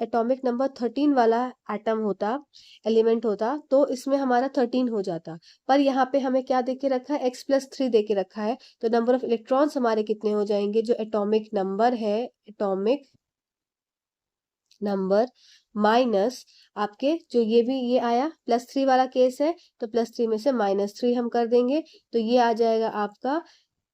एटॉमिक नंबर 13 वाला एटम होता, एलिमेंट होता, तो इसमें हमारा 13 हो जाता। पर यहाँ पे हमें क्या दे के रखा है, x+3 दे के रखा है, तो नंबर ऑफ इलेक्ट्रॉन्स हमारे कितने हो जाएंगे, जो एटॉमिक नंबर है, एटॉमिक नंबर माइनस आपके जो ये आया +3 वाला केस है, तो +3 में से -3 हम कर देंगे, तो ये आ जाएगा आपका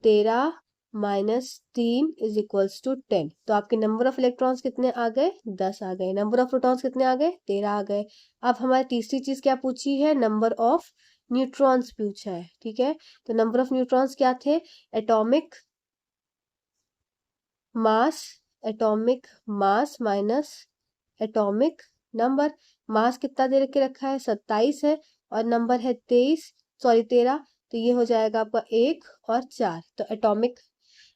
13 -3 = 10। तो आपके नंबर ऑफ इलेक्ट्रॉन्स कितने आ गए, 10 आ गए। नंबर ऑफ प्रोटॉन्स कितने आ गए, 13 आ गए। अब हमारी तीसरी चीज क्या पूछी है, नंबर ऑफ न्यूट्रॉन्स पूछा है। ठीक है। तो नंबर ऑफ न्यूट्रॉन्स क्या थे, atomic mass, atomic mass minus atomic number. Mass कितना दे के रखा है, 27 है, और नंबर है 23, सॉरी 13, तो ये हो जाएगा आपका 1 और 4। तो एटॉमिक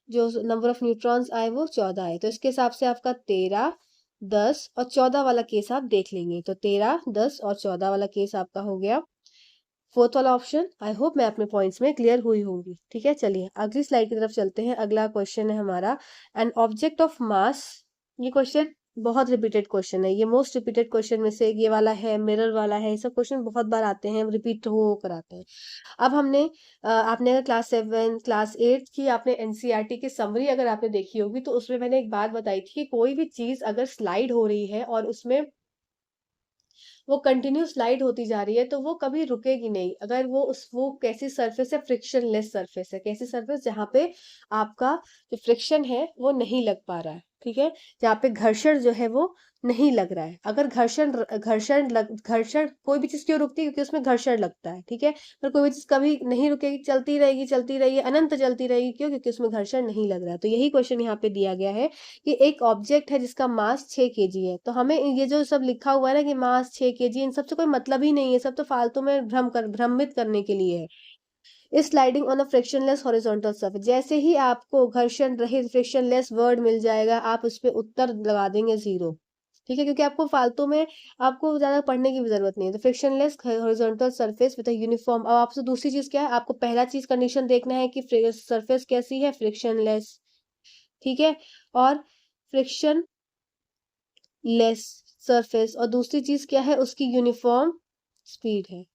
जो नंबर ऑफ न्यूट्रॉन्स आए वो 14 है। तो इसके हिसाब से आपका 13, 10 और 14 वाला केस आप देख लेंगे। तो 13, 10 और 14 वाला केस आपका हो गया फोर्थ वाला ऑप्शन। आई होप मैं अपने पॉइंट्स में क्लियर हुई होंगी। ठीक है। चलिए अगली स्लाइड की तरफ चलते हैं। अगला क्वेश्चन है हमारा, एन ऑब्जेक्ट ऑफ मास। ये क्वेश्चन बहुत रिपीटेड क्वेश्चन है, ये मोस्ट रिपीटेड क्वेश्चन में से ये वाला है, मिरर वाला है, ये सब क्वेश्चन बहुत बार आते हैं, रिपीट हो कर आते हैं। अब हमने आपने अगर क्लास 7, क्लास 8 की आपने एनसीईआरटी की समरी अगर आपने देखी होगी, तो उसमें मैंने एक बात बताई थी कि कोई भी चीज अगर स्लाइड हो रही है और उसमें वो कंटिन्यू स्लाइड होती जा रही है, तो वो कभी रुकेगी नहीं। अगर वो कैसी सरफेस है, फ्रिक्शन लेस सरफेस है, कैसी सरफेस जहाँ पे आपका जो फ्रिक्शन है वो नहीं लग पा रहा है। ठीक है, जहाँ पे घर्षण जो है वो नहीं लग रहा है। अगर घर्षण कोई भी चीज क्यों रुकती है, क्योंकि उसमें घर्षण लगता है। ठीक है, पर कोई भी चीज कभी नहीं रुकेगी, चलती रहेगी अनंत चलती रहेगी, क्यों? क्योंकि उसमें घर्षण नहीं लग रहा है। तो यही क्वेश्चन यहाँ पे दिया गया है कि एक ऑब्जेक्ट है जिसका मास 6 kg है। तो हमें ये जो सब लिखा हुआ है ना कि मास 6 kg, इन सबसे कोई मतलब ही नहीं है, सब तो फालतू में भ्रमित करने के लिए है। Is sliding on a frictionless horizontal surface. जैसे ही आपको घर्षण रहित फ्रिक्शनलेस वर्ड मिल जाएगा, आप उस पर उत्तर लगा देंगे 0। ठीक है, क्योंकि आपको फालतू में आपको ज्यादा पढ़ने की भी जरूरत नहीं है। तो frictionless horizontal surface with uniform. अब आपसे दूसरी चीज क्या है, आपको पहला चीज कंडीशन देखना है कि सरफेस कैसी है, फ्रिक्शनलेस। ठीक है, और फ्रिक्शन लेस सरफेस, और दूसरी चीज क्या है, उसकी यूनिफॉर्म स्पीड है।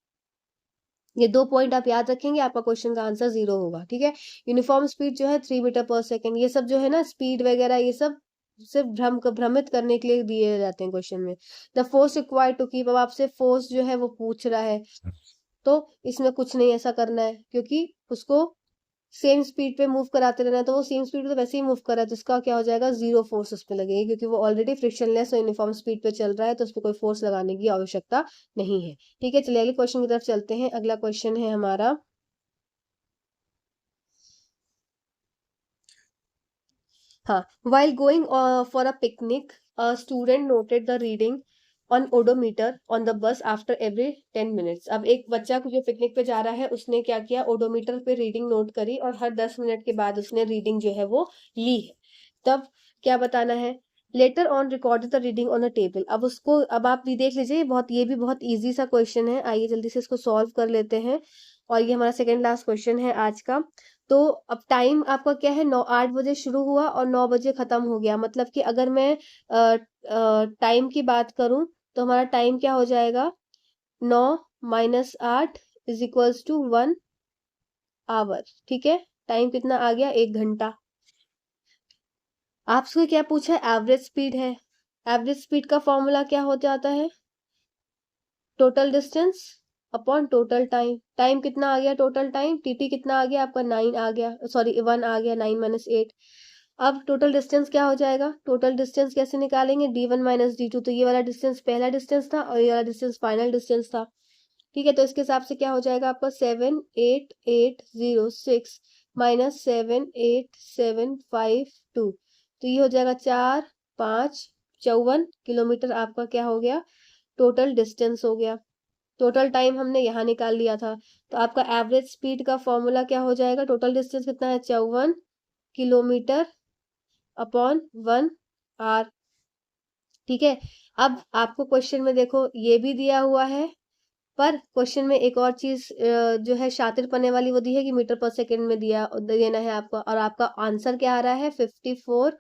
ये 2 पॉइंट आप याद रखेंगे, आपका क्वेश्चन का आंसर 0 होगा। ठीक है, यूनिफॉर्म स्पीड जो है 3 मीटर पर सेकेंड। ये सब जो है ना स्पीड वगैरह, ये सब सिर्फ भ्रमित करने के लिए दिए जाते हैं क्वेश्चन में। The force required to keep, अब आपसे फोर्स जो है वो पूछ रहा है, तो इसमें कुछ नहीं ऐसा करना है, क्योंकि उसको सेम स्पीड पे मूव कराते रहना है। तो वो सेम स्पीड पे तो वैसे ही मूव कर रहा है, तो इसका क्या हो जाएगा, 0 फोर्स उस पर लगेगी, क्योंकि वो ऑलरेडी फ्रिक्शनलेस और यूनिफॉर्म स्पीड पे चल रहा है, तो उस पर कोई फोर्स लगाने की आवश्यकता नहीं है। ठीक है, चलिए अगले क्वेश्चन की तरफ चलते हैं। अगला क्वेश्चन है हमारा, हाँ, while going for a picnic, a student noted the reading on odometer on the bus after every 10 minutes। अब एक बच्चा को जो पिकनिक पे जा रहा है, उसने क्या किया, ओडोमीटर पे रीडिंग नोट करी, और हर 10 मिनट के बाद उसने रीडिंग जो है वो ली है। तब क्या बताना है, later on record the reading on a table. अब उसको, अब आप भी देख लीजिए, ये भी बहुत ईजी सा क्वेश्चन है। आइए जल्दी से इसको सॉल्व कर लेते हैं, और ये हमारा सेकेंड लास्ट क्वेश्चन है आज का। तो अब टाइम आपका क्या है, 8 बजे शुरू हुआ और 9 बजे खत्म हो गया। मतलब कि अगर मैं टाइम की बात करूं, तो हमारा टाइम क्या हो जाएगा, 9 - 8 इज इक्वल्स टू 1 आवर। ठीक है, टाइम कितना आ गया, 1 घंटा। आपसे क्या पूछा है, एवरेज स्पीड है। एवरेज स्पीड का फॉर्मूला क्या हो जाता है, total distance upon total time. Time कितना आ गया, टोटल टाइम, टीटी कितना आ गया आपका, 9 आ गया, सॉरी 1 आ गया, 9 - 8। अब टोटल डिस्टेंस क्या हो जाएगा, टोटल डिस्टेंस कैसे निकालेंगे, d1 - d2। तो ये वाला डिस्टेंस पहला डिस्टेंस था, और ये वाला डिस्टेंस फाइनल डिस्टेंस था। ठीक है, तो इसके हिसाब से क्या हो जाएगा आपका, 78806 - 78752। तो ये हो जाएगा 4, 5, 54 किलोमीटर आपका क्या हो गया, टोटल डिस्टेंस हो गया। टोटल टाइम हमने यहाँ निकाल लिया था। तो आपका एवरेज स्पीड का फॉर्मूला क्या हो जाएगा, टोटल डिस्टेंस कितना है, 54 किलोमीटर अपॉन 1 आवर। ठीक है, अब आपको क्वेश्चन में देखो ये भी दिया हुआ है, पर क्वेश्चन में एक और चीज जो है शातिर पने वाली, वो दी है कि मीटर पर सेकंड में देना है आपको, और आपका आंसर क्या आ रहा है, 54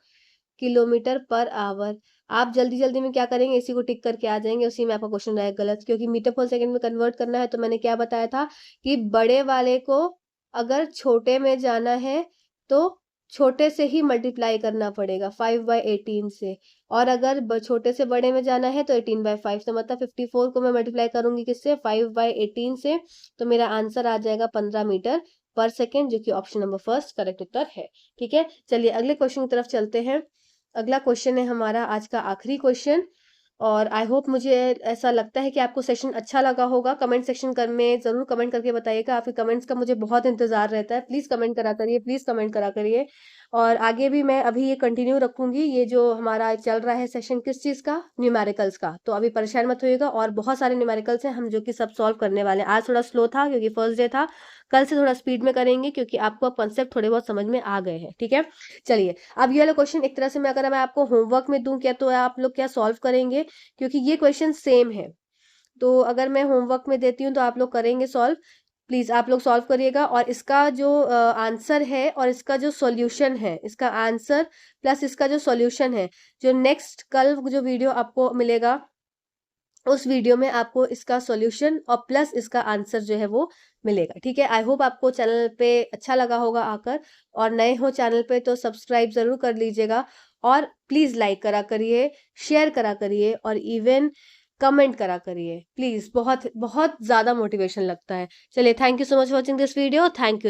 किलोमीटर पर आवर। आप जल्दी जल्दी में क्या करेंगे, इसी को टिक करके आ जाएंगे, उसी में आपका क्वेश्चन रहेगा गलत, क्योंकि मीटर पर सेकंड में कन्वर्ट करना है। तो मैंने क्या बताया था कि बड़े वाले को अगर छोटे में जाना है, तो छोटे से ही मल्टीप्लाई करना पड़ेगा 5/18 से, और अगर छोटे से बड़े में जाना है तो 18/5। तो मतलब 54 को मैं मल्टीप्लाई करूंगी किससे, 5/18 से। तो मेरा आंसर आ जाएगा 15 मीटर पर सेकेंड, जो कि ऑप्शन नंबर फर्स्ट करेक्ट उत्तर है। ठीक है, चलिए अगले क्वेश्चन की तरफ चलते हैं। अगला क्वेश्चन है हमारा आज का आखिरी क्वेश्चन, और आई होप, मुझे ऐसा लगता है कि आपको सेशन अच्छा लगा होगा। कमेंट सेक्शन में जरूर कमेंट करके बताइएगा, आपके कमेंट्स का मुझे बहुत इंतजार रहता है। प्लीज कमेंट करा करिए, प्लीज कमेंट करा करिए। और आगे भी मैं अभी ये कंटिन्यू रखूंगी, ये जो हमारा चल रहा है सेशन, किस चीज का, न्यूमेरिकल्स का। तो अभी परेशान मत होइएगा, और बहुत सारे न्यूमेरिकल्स हैं हम जो कि सब सॉल्व करने वाले हैं। आज थोड़ा स्लो था क्योंकि फर्स्ट डे था, कल से थोड़ा स्पीड में करेंगे, क्योंकि आपको अब कॉन्सेप्ट थोड़े बहुत समझ में आ गए हैं। ठीक है, चलिए अब ये वाला क्वेश्चन एक तरह से मैं, अगर मैं आपको होमवर्क में दूं क्या, तो आप लोग क्या सॉल्व करेंगे, क्योंकि ये क्वेश्चन सेम है। तो अगर मैं होमवर्क में देती हूँ तो आप लोग करेंगे सॉल्व, प्लीज आप लोग सॉल्व करिएगा। और इसका जो आंसर है और इसका जो सॉल्यूशन है, इसका आंसर प्लस इसका जो सॉल्यूशन है, जो नेक्स्ट कल जो वीडियो आपको मिलेगा, उस वीडियो में आपको इसका सॉल्यूशन और प्लस इसका आंसर जो है वो मिलेगा। ठीक है, आई होप आपको चैनल पे अच्छा लगा होगा आकर, और नए हो चैनल पे तो सब्सक्राइब जरूर कर लीजिएगा, और प्लीज लाइक करा करिए, शेयर करा करिए, और इवन कमेंट करा करिए प्लीज, बहुत बहुत ज्यादा मोटिवेशन लगता है। चलिए, thank you so much watching this video, thank you.